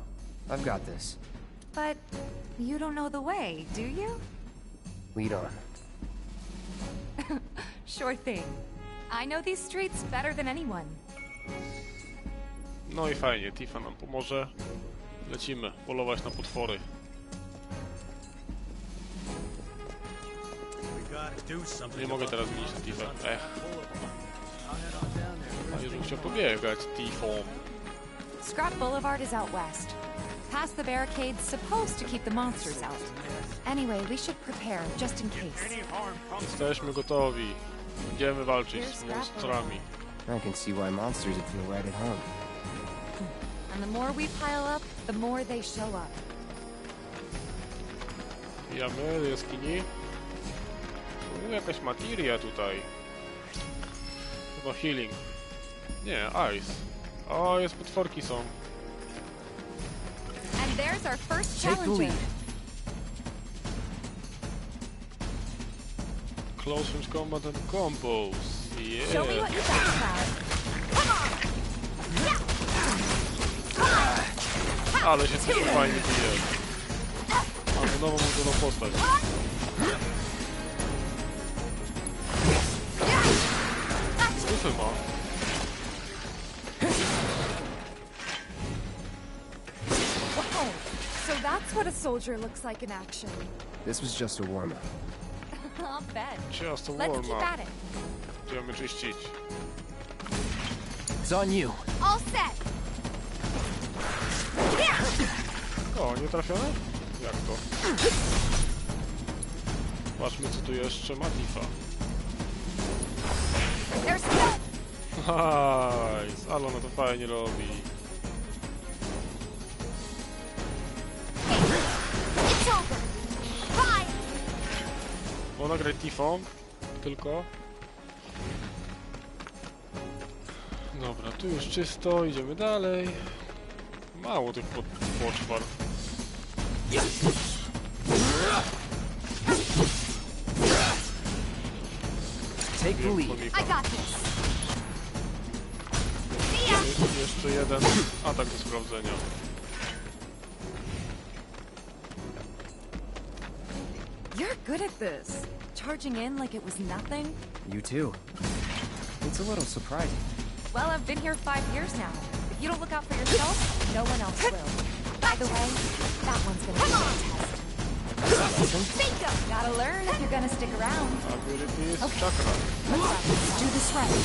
I've got this. But you don't know the way, do you? Lead on. Sure thing. I know these streets better than anyone. No i fajnie, Tifa nam pomoże. Lecimy, polować na potwory. Nie mogę teraz zmienić na Tifę. A już bym chciał pobiegać Tifą. Scrap Boulevard is out west. Past the barricades, supposed to keep the monsters out. Anyway, we should prepare, just in case. Jesteśmy gotowi. Będziemy walczyć z monstrami. I can see why monsters would feel right at home. And the more we pile up, the more they show up. Bijamy do jaskini. Jakaś materia tutaj. Chyba healing. Nie, ice. O, jest potworki są. And there's our first Take the challenger. lead. close range combat and combos. Yeah. Show me what you got, Ale się coś fajnie bije. Mamy nową modelową postać. Bufy ma. Wow. So that's what a soldier looks like in action. This was just a warm-up. I'll bet. Just a Let's keep at it. Będziemy czyścić. It's on you. All set. O, nie trafione? Jak to? Zobaczmy, co tu jeszcze ma Tifa. Nice, ale ona to fajnie robi. Ona gra Tifą, tylko. Dobra, tu już czysto, idziemy dalej. Mało tych poczwar. Take the lead. I got this. Jeszcze jeden atak do sprawdzenia. You're good at this. Charging in like it was nothing. You too. It's a little surprising. Well, I've been here 5 years now. If you don't look out for yourself, no one else will. By the way, that one's gonna be a test. Bingo! Gotta learn if you're gonna stick around. Ability is Okay. chakra. Let's do this right.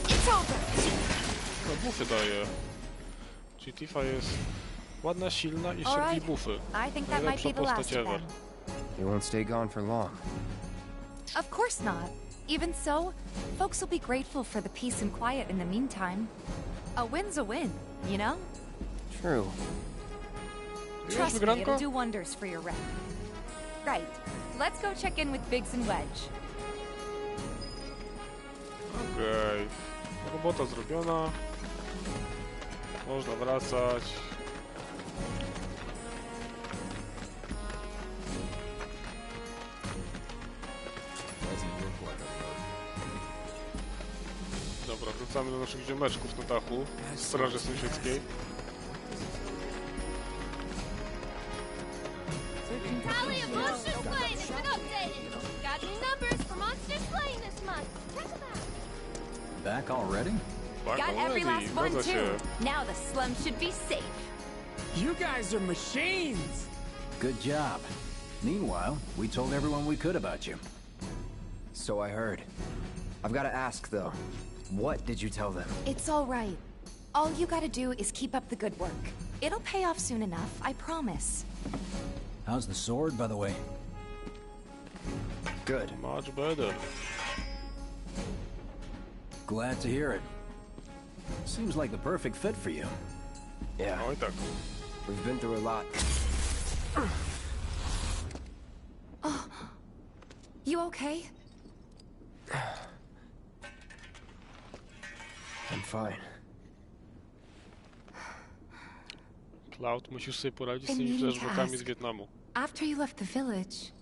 It's over. No, bufy daje. Czyli Tifa jest ładna, silna i All szybki right. bufy. I think that might Najlepsza be the last postać of ever. them. You won't stay gone for long. Of course not. Even so, folks will be grateful for the peace and quiet in the meantime. A win's a win, you know? True. Trust me, it'll do wonders for your rep. Right. Let's go check in with Biggs and Wedge. Okej. Robota zrobiona. Można wracać. Dobra, wracamy do naszych ziomeczków na dachu Straży Sąsiedzkiej. Tally of monsters slain has been updated. Got new numbers for monsters slain this month. Check them out. Back already? Got every last one zgadza się. too. Now the slum should be safe. You guys are machines! Good job. Meanwhile, we told everyone we could about you. So I heard. I've got to ask, though. What did you tell them? It's all right. All you gotta do is keep up the good work. It'll pay off soon enough, I promise. How's the sword, by the way? Good. Much better. Glad to hear it. Seems like the perfect fit for you. Yeah. Oj tak. We've been through a lot. Oh. You okay? I'm fine. Cloud, musisz sobie poradzić z tymi flashbackami z Wietnamu. After you left the village...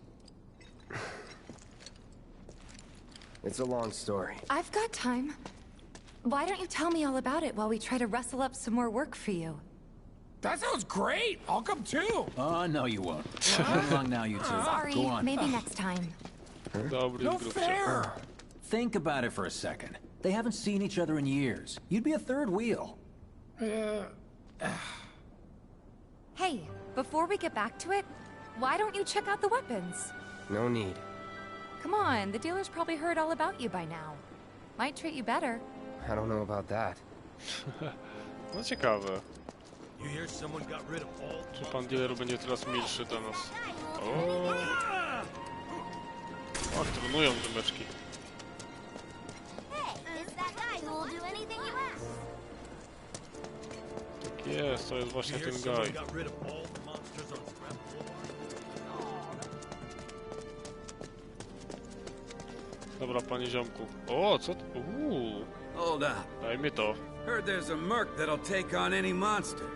It's a long story. I've got time. Why don't you tell me all about it while we try to rustle up some more work for you? That sounds great! I'll come too! Oh, no you won't. Come along now, you two. Sorry, Go on. maybe next time. No fair! Think about it for a second. They haven't seen each other in years. You'd be a third wheel. Hey, before we get back to it, why don't you check out the weapons? No need. Come on, the dealer's probably heard all about you by now. Might treat you better. I don't know about that. No ciekawe. You hear someone got rid of all... Czy pan dealer będzie teraz milszy do nas? O! Och, trenują dymeczki. It's that guy who will do anything you ask. Tak jest, to jest właśnie ten guy. Dobra, panie ziomku. O, co to? Hold up. Daj mi to. Heard there's a merc that'll take on any monster.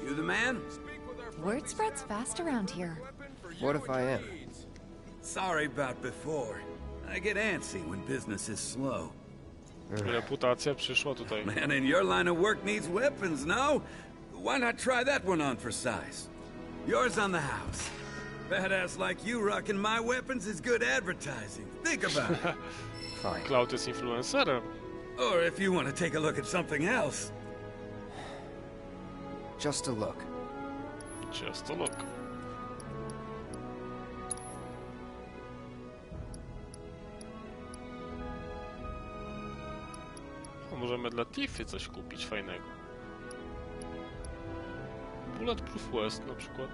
You the man? Word spreads fast around here. What if I am? Sorry about before. I get antsy when business is slow. Reputacja przyszła tutaj. Man in your line of work needs weapons, no? Why not try that one on for size? Yours on the house. Badass like you rocking my weapons is good advertising. Think about it. Fine. Cloud jest influencerem. Or if you want to take a look at something else. Just a look. Just a look. Możemy dla Tify coś kupić fajnego. Bulletproof West na przykład.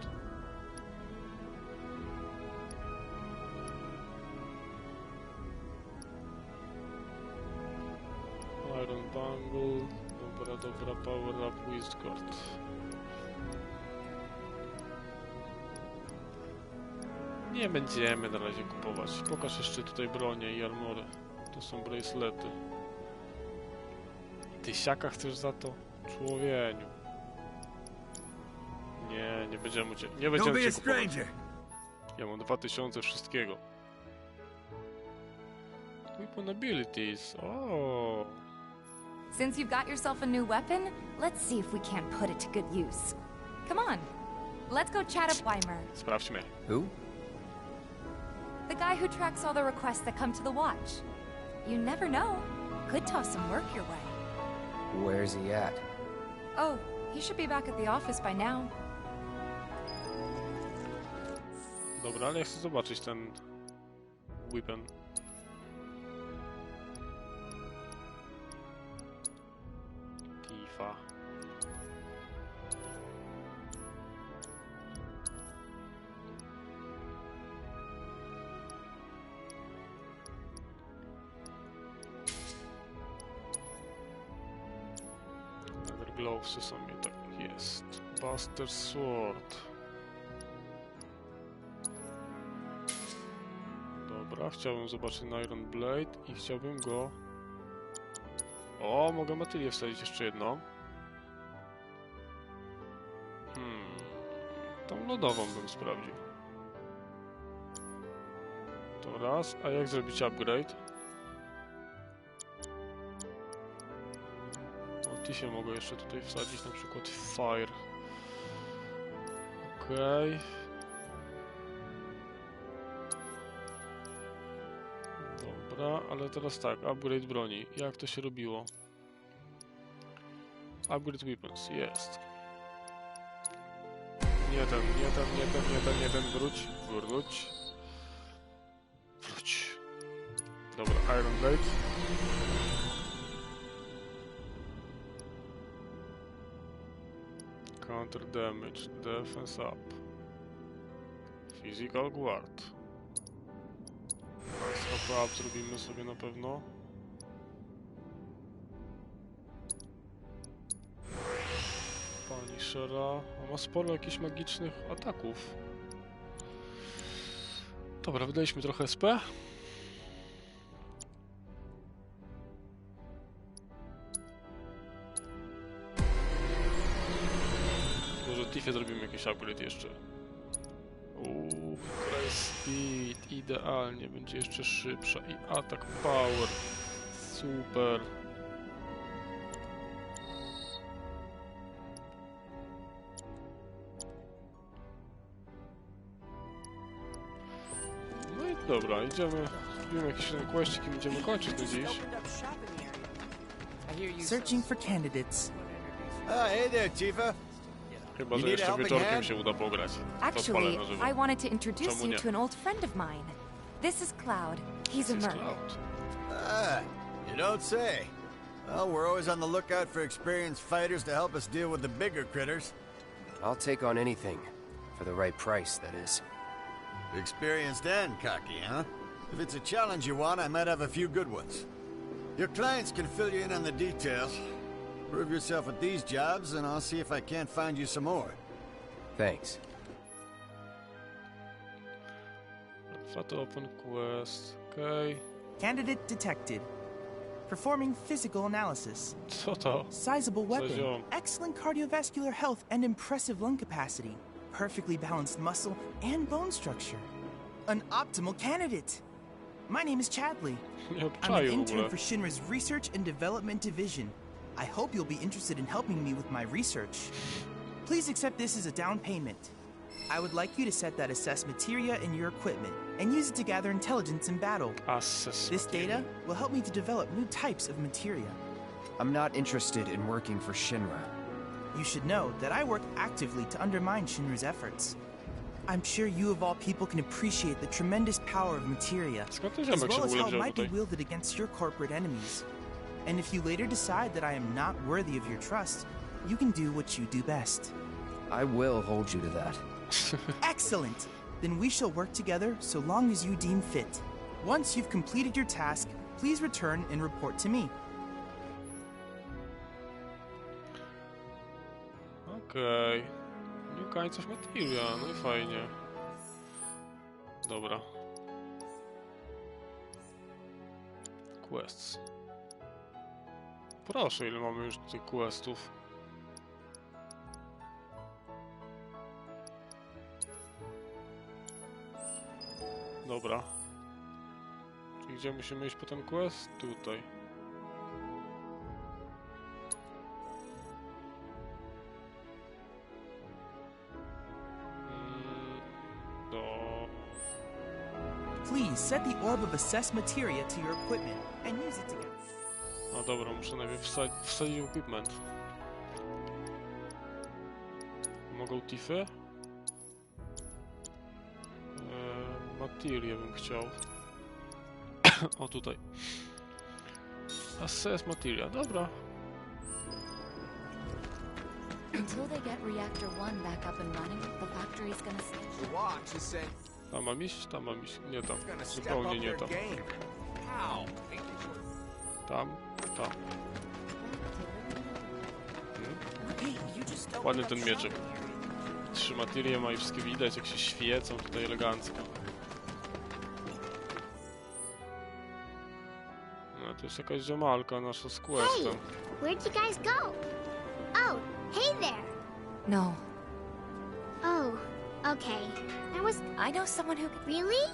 Iron Bangle. Dobra, Power Up Wizard. Nie będziemy na razie kupować. Pokaż jeszcze tutaj bronię i armory. To są bracelety. Tysiaka chcesz za to? Człowieniu. Nie będziemy cię kupować. Ja mam 2000 wszystkiego. Weapon abilities. Oh. Since you've got yourself a new weapon, let's see if we can't put it to good use. Come on. Let's go chat up Weimer. Sprawdźmy. Who? The guy who tracks all the requests that come to the watch. You never know. Could toss some work your way. Where's he at? Oh, he should be back at the office by now. Dobra, ale ja chcę zobaczyć ten weapon. Tifa. Glovesy są mi tak jest. Buster Sword. Dobra, chciałbym zobaczyć Iron Blade i chciałbym go... O, mogę matylię wsadzić jeszcze jedną. Tą lodową bym sprawdził. To raz, a jak zrobić upgrade? Tifie mogę jeszcze tutaj wsadzić, na przykład Fire. Okej. Dobra, ale teraz tak, upgrade broni. Jak to się robiło? Upgrade weapons, jest. Nie ten, wróć. Dobra, Iron Blade. Counter damage, defense up. Physical guard. Stop up zrobimy sobie na pewno. Punishera. On ma sporo jakichś magicznych ataków. Dobra, wydaliśmy trochę SP. Może Tifie zrobimy jakiś upgrade jeszcze. Speed, idealnie, będzie jeszcze szybsza i atak power. Super. No i dobra, idziemy. Zrobimy jakiś ten questik i będziemy kończyć na dziś. Searching for candidates. Hey there, Tifa. Chyba, że jeszcze wieczorkiem się uda pograć. Actually, I wanted to introduce you to an old friend of mine. This is Cloud. He's a merc. You don't say. Well, we're always on the lookout for experienced fighters to help us deal with the bigger critters. I'll take on anything. For the right price, that is. Experienced and cocky, huh? If it's a challenge you want, I might have a few good ones. Your clients can fill you in on the details. Prove yourself at these jobs, and I'll see if I can't find you some more. Thanks. Let's open quest. Okay. Candidate detected. Performing physical analysis. Co to? Sizable weapon. Excellent cardiovascular health and impressive lung capacity. Perfectly balanced muscle and bone structure. An optimal candidate. My name is Chadley. I'm an intern for Shinra's Research and Development Division. I hope you'll be interested in helping me with my research. Please accept this as a down payment. I would like you to set that assess materia in your equipment and use it to gather intelligence in battle. This data will help me to develop new types of materia. I'm not interested in working for Shinra. You should know that I work actively to undermine Shinra's efforts. I'm sure you of all people can appreciate the tremendous power of materia, as well as how it might be wielded against your corporate enemies. And if you later decide that I am not worthy of your trust, you can do what you do best. I will hold you to that. Excellent! Then we shall work together so long as you deem fit. Once you've completed your task, please return and report to me. Okej. New kinds of materia, no i fajnie. Dobra. Quests. Proszę, ile mamy już tych questów. Dobra. I gdzie musimy iść po ten quest? Tutaj. Please set the orb of assess materia to your equipment and use it together. No dobra, muszę najpierw wsadzić equipment. Mogą Tify? Materię bym chciał. O, tutaj. Assess materia, dobra. Until they get reactor 1 back up and running, the factory's gonna stay. The watch is saying Tam mam iść? Tam mam iść. Nie tam. Zupełnie nie tam. Tam. Tam. Ładny ten mieczek. 3 materie ma i wszystkie widać, jak się świecą tutaj elegancko. No to jest jakaś ziomalka nasza z questem. Hey, where'd you guys go? Oh, hey there. No. Oh, okay. I know someone who... Really?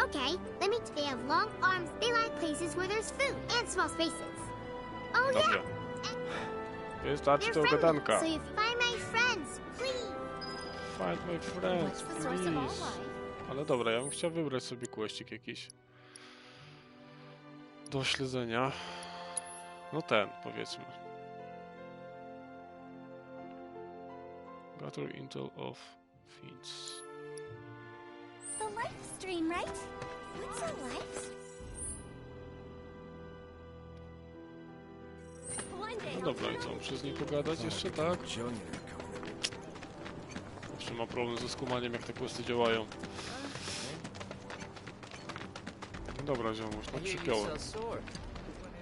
Okay, let me... They have long arms. They like places where there's food and small spaces. Oh, Dobrze. Wystarczy to gadanka. So you find my friends, please. Find my friends, please. Ale dobra, ja bym chciał wybrać sobie questik jakiś. Do śledzenia. No ten, powiedzmy. Gather intel of feeds. The life stream, right? What's a life? No dobra, i co? Muszę z nim pogadać jeszcze, tak? Zawsze mam problem ze skumaniem, jak te questy działają. Dobra, ziomuś, no przypiąłem.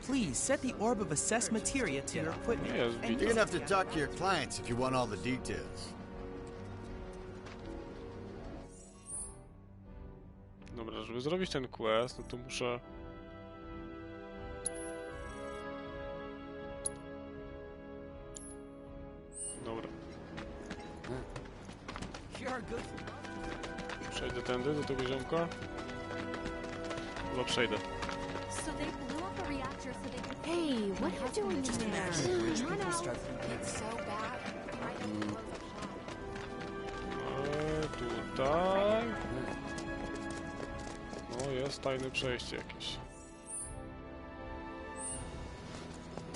Please set the orb of assess materia to your equipment. You're gonna have to talk to your clients if you want all the details. Dobra, żeby zrobić ten quest, no to muszę... Dobra. Przejdę tędy do tego ziomka. Chyba przejdę. Hey, what are you doing there? It's so bad. Tutaj... No, jest tajne przejście jakieś.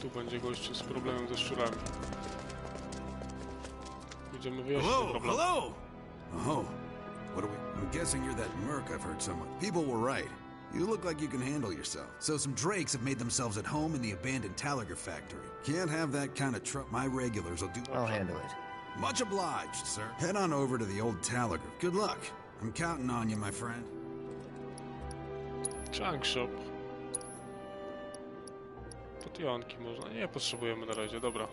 Tu będzie gościu z problemem ze szczurami. Będziemy wyjaśnić ten problem. Hello! Oh, what are we... I'm guessing you're that merc I've heard somewhere. People were right. You look like you can handle yourself. So some drakes have made themselves at home in the abandoned Talager factory. Can't have that kind of trouble. My regulars will do... I'll handle it. Much obliged, sir. Head on over to the old Talager. Good luck. I'm counting on you, my friend. Junk shop. Potionki można. Nie potrzebujemy na razie, dobra.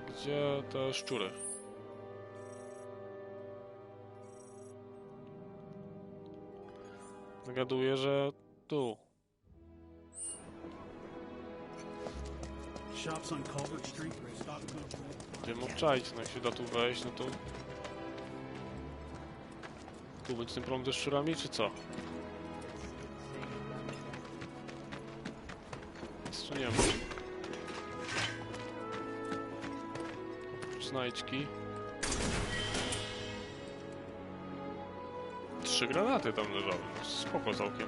Gdzie te szczury? Zagaduję, że tu. Będziemy obczaić, no jak się da tu wejść, no to Tu będzie ten problem ze szczurami, czy co? Nic tu nie ma. Oprócz znajdźki. 3 granaty tam leżały. Spoko całkiem.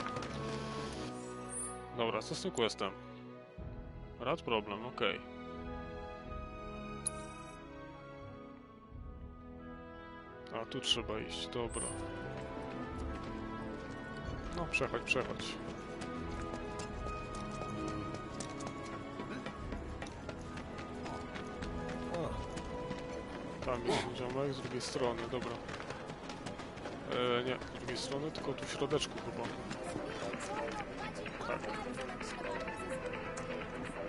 Dobra, co z tym questem? Rad problem, okej. A tu trzeba iść, dobra. No, przechodź. Tam jest ziomek, z drugiej strony, dobra. Nie, z drugiej strony, tylko tu w środeczku chyba. Tak.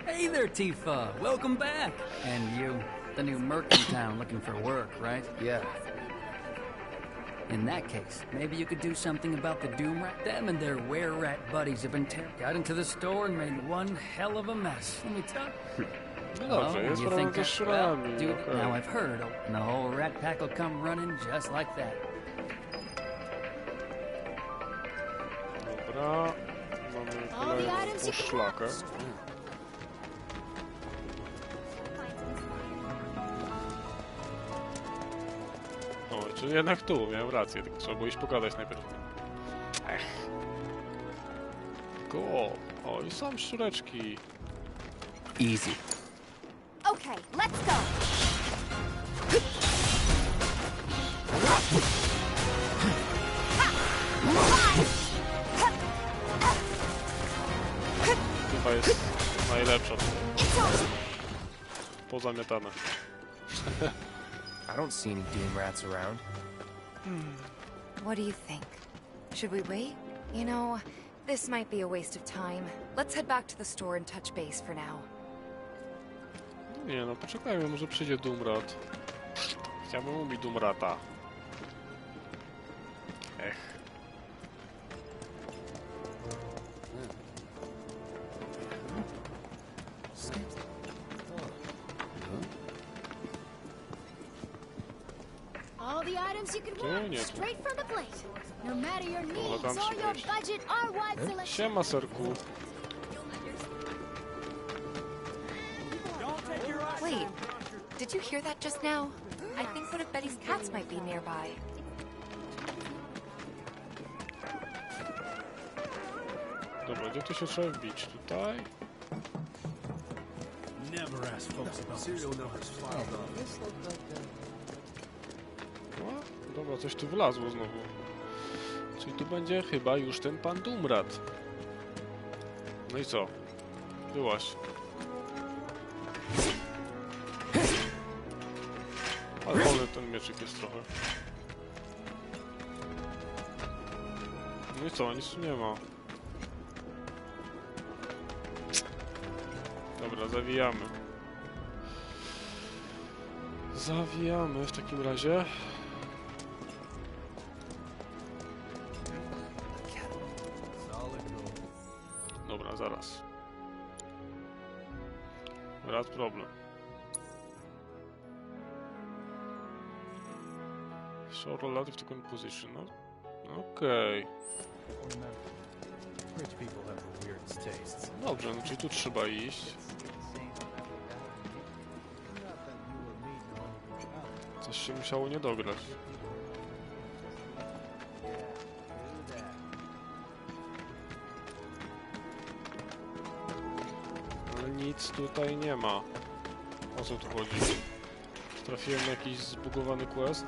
Hey there, Tifa! Welcome back! And you, the new merc in town looking for work, right? Yeah. In that case, maybe you could do something about the Doom Rat. Them and their were-rat buddies have been got into the store and made one hell of a mess. Let me tell you. No dobrze, jest problem ze szczurami. Dude, now I've heard, and the whole rat pack will come running just like that. Dobra, mamy kolejną poszlakę. O, czyli jednak tu, miałem rację, tylko trzeba było iść pogadać najpierw. Ech. Go. O, i są szczureczki. Easy. Okay, let's go. Chyba jest najlepsza. Pozamiatane. I don't see any Doom Rats around. What do you think? Should we wait? You know, this might be a waste of time. Let's head back to the store and touch base for now. Nie no, poczekajmy, może przyjdzie Doomrat. Chciałbym ubić Doomrata. Ech. All the items you could want, straight from the plate. No matter your needs or your budget, our wide selection. Siema, serku. Wait, did you hear that just now? I think one of Betty's cats might be nearby. Dobra, gdzie tu się trzeba wbić? Tutaj? O, dobra, coś tu wlazło znowu. Czyli tu będzie chyba już ten pan Doomrat. No i co? Byłaś. Ale wolny ten mieczyk jest trochę. No i co? Nic tu nie ma. Dobra, zawijamy. Zawijamy w takim razie. Dobra, zaraz. Rad problem. Show relative to composition. No? Okej. Dobrze, no czyli tu trzeba iść. Coś się musiało nie dograć. Ale nic tutaj nie ma. O co tu chodzi? Trafiłem na jakiś zbugowany quest.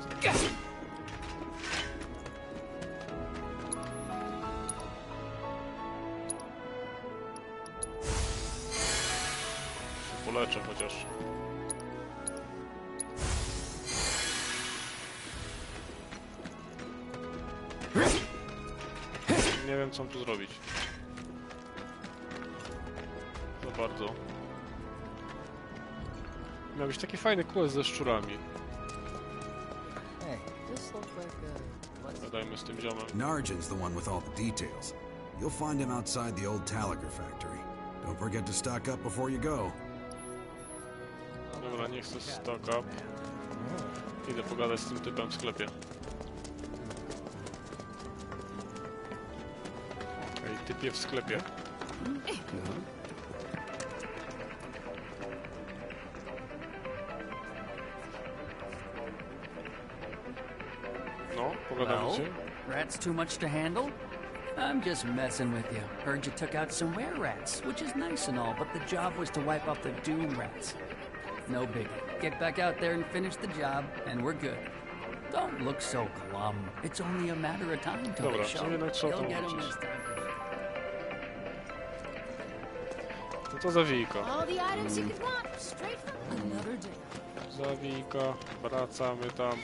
Poleczę chociaż. Nie wiem, co mam tu zrobić. Za bardzo. Miał być taki fajny quest ze szczurami. Gadajmy z tym ziomem. Narjan's the one with all the details. You'll find him outside the old Taliger factory. Don't forget to stock up before you go. Dobra, nie chcę stock up. Idę pogadać z tym typem w sklepie. typie w sklepie. No, pogadamy się. Rats too much to handle? I'm just messing with you. Heard you took out some were-rats, which is nice and all, but the job was to wipe off the doom rats. No biggie. Get back out there and finish the job, and we're good. Don't look so glum. It's only a matter of time till they show. You'll get 'em this time. Co to zawijka? All the items you could want, straight from another day. Zawijka, wracamy tam.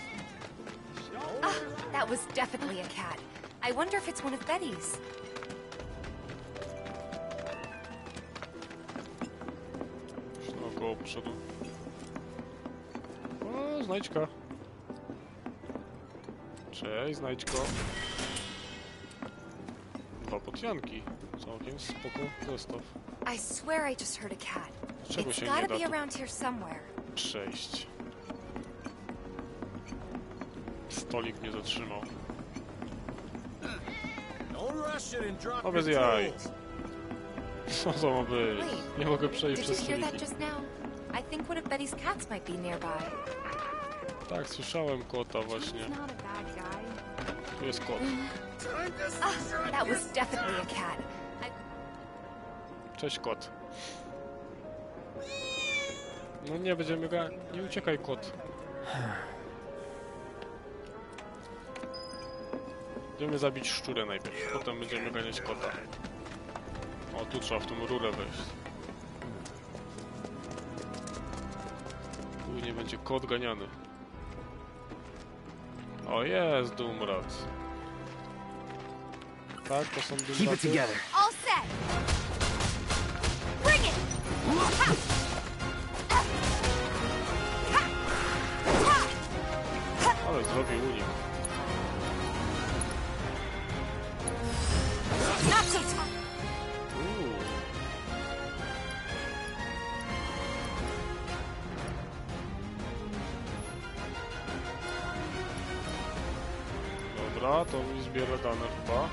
That was definitely a cat. I wonder if it's one of Betty's. Naokoło poszedł. O, znajdźka. Cześć, znajdźko. 2 potjanki. Całkiem spoko zestaw. I swear I just heard a cat. Czego It's się gotta nie be da tu around here somewhere. przejść? Stolik mnie zatrzymał. O, bez jaj. Co to ma być? Nie mogę przejść Did you przez hear that stoliki. just now? I think one of Betty's cats might be nearby. Tak, słyszałem kota właśnie. Tu jest kot. That was definitely a cat. Cześć, kot. No nie, będziemy go... Nie uciekaj, kot. Będziemy zabić szczurę najpierw, potem będziemy ganiać kota. O, tu trzeba w tą rurę wejść. Później będzie kot ganiany. O, jest Doomrat. Tak, to są Doomraty. All set. Bring it. Ale zrobił unik. Dobra, to mi zbiera dane chyba.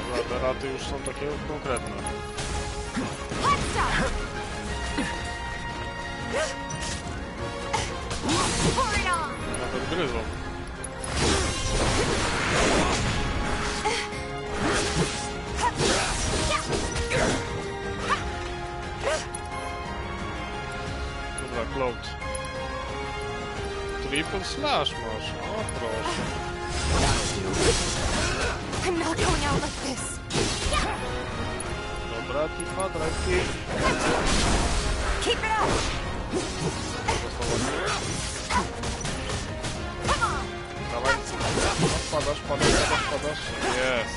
Dobra, te raty już są takie konkretne. Nawet gryzą. Dobra, Cloud. Triple slash masz, o proszę. I'm not going out like this. Dobra, Tifa, drive. Keep it up. Dawaj. Padasz. Jest.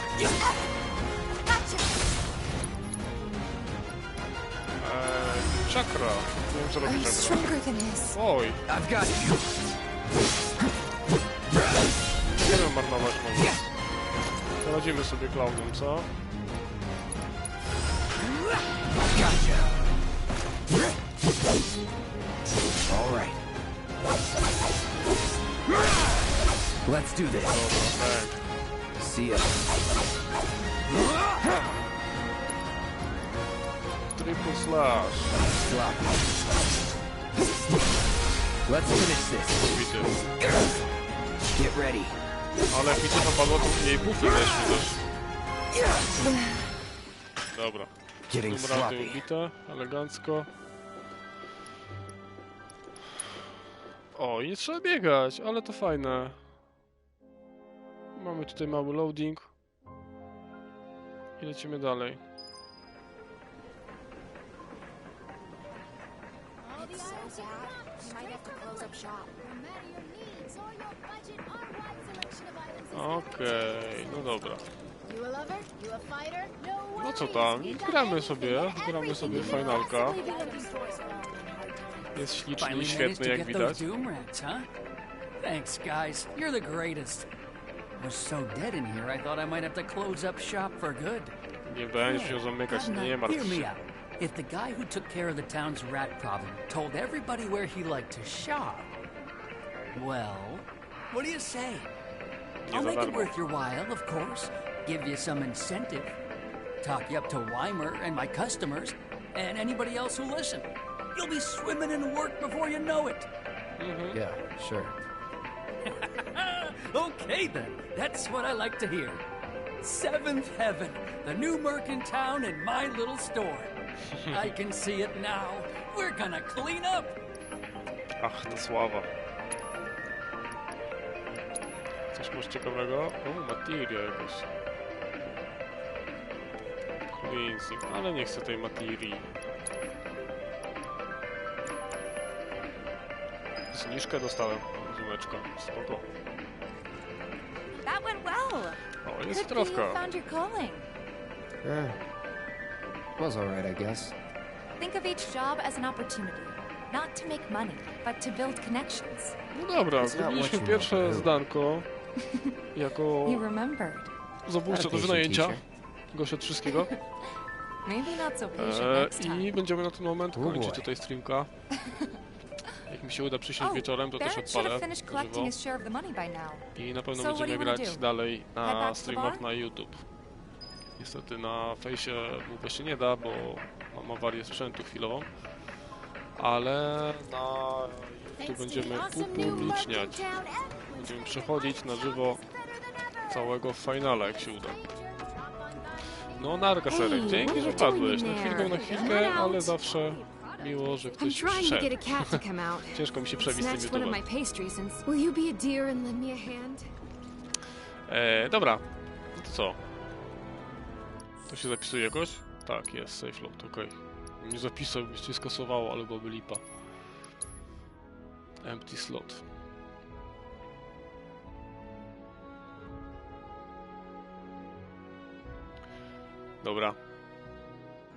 Czakra. Nie wiem, co robi czakra. Stronger than this. Oj. Nie wiem marnować może. Poradzimy sobie Cloudem, co? All right. Let's do this. See ya. Triple slash. Drop. Let's finish this. Get ready. Ale jak mi to napadło, to jej bufy weszły też. Dobra. Doomraty ubite, elegancko. O, i nie trzeba biegać, ale to fajne. Mamy tutaj mały loading. I lecimy dalej. Okej, no dobra. No co tam? Gramy sobie finalka. Jest śliczny i świetny, jak widać. Thanks, guys. You're the greatest. was so dead in here, I thought I might have to close up shop for good. Nie będziesz się zamykać, nie martw Hear me się. out. If the guy who took care of the town's rat problem told everybody where he liked to shop, well, what do you say? I'll make it worth your while, of course. Give you some incentive. Talk you up to Weimer and my customers, and anybody else who listen. You'll be swimming in work before you know it. Yeah, sure. Okay then, that's what I like to hear. Seventh Heaven, the new merc in town and my little store. I can see it now. We're gonna clean up. Ach, ta sława. Coś masz ciekawego? O, materia jakaś. Cleansing, ale nie chcę tej materii. Zniżkę dostałem, rozumeczka. Spoko. That went well. O, jest Could be trawka. you found your calling. Was alright, I guess. Think of each job as an opportunity. Not to make money, but to build connections. No dobra, zrobiliśmy pierwsze zdanko jako You remembered. zabójca do wynajęcia. Gość od wszystkiego. Maybe not so patient next time. I będziemy na ten moment kończyć tutaj streamka. Jak mi się uda przysiąść wieczorem, to też odpalę na żywo. I na pewno będziemy grać dalej na streamach na YouTube. Niestety na fejsie muve się nie da, bo mam awarię sprzętu chwilową. Ale na YouTube będziemy upubliczniać. Będziemy przechodzić na żywo całego finala, jak się uda. No narka, Serek, dzięki, że padłeś. Na chwilkę, ale zawsze miło, że ktoś przyszedł. Ciężko mi się przebić z tym YouTube'em. Dobra, no to co? To się zapisuje jakoś? Tak, jest, safe load, okej. Nie zapisał, by się skasowało, ale byłoby lipa. Empty slot. Dobra.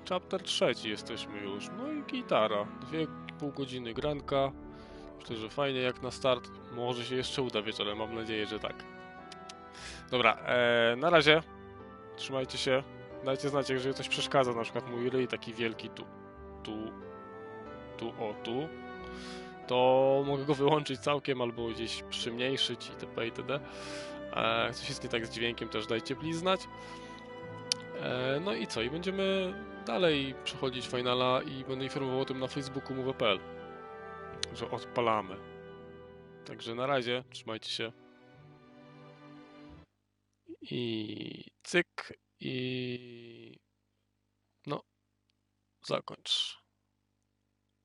Chapter 3 jesteśmy już. No i gitara. 2,5 godziny granka. Myślę, że fajnie jak na start. Może się jeszcze uda wieczorem, mam nadzieję, że tak. Dobra, na razie. Trzymajcie się. Dajcie znać, jeżeli coś przeszkadza, na przykład mój ryj taki wielki tu. To mogę go wyłączyć całkiem, albo gdzieś przymniejszyć itp. itd. Coś jest nie tak z dźwiękiem, też dajcie please znać. No i co? I będziemy dalej przechodzić finala i będę informował o tym na Facebooku muve.pl, że odpalamy. Także na razie, trzymajcie się. I cyk. I no, zakończ.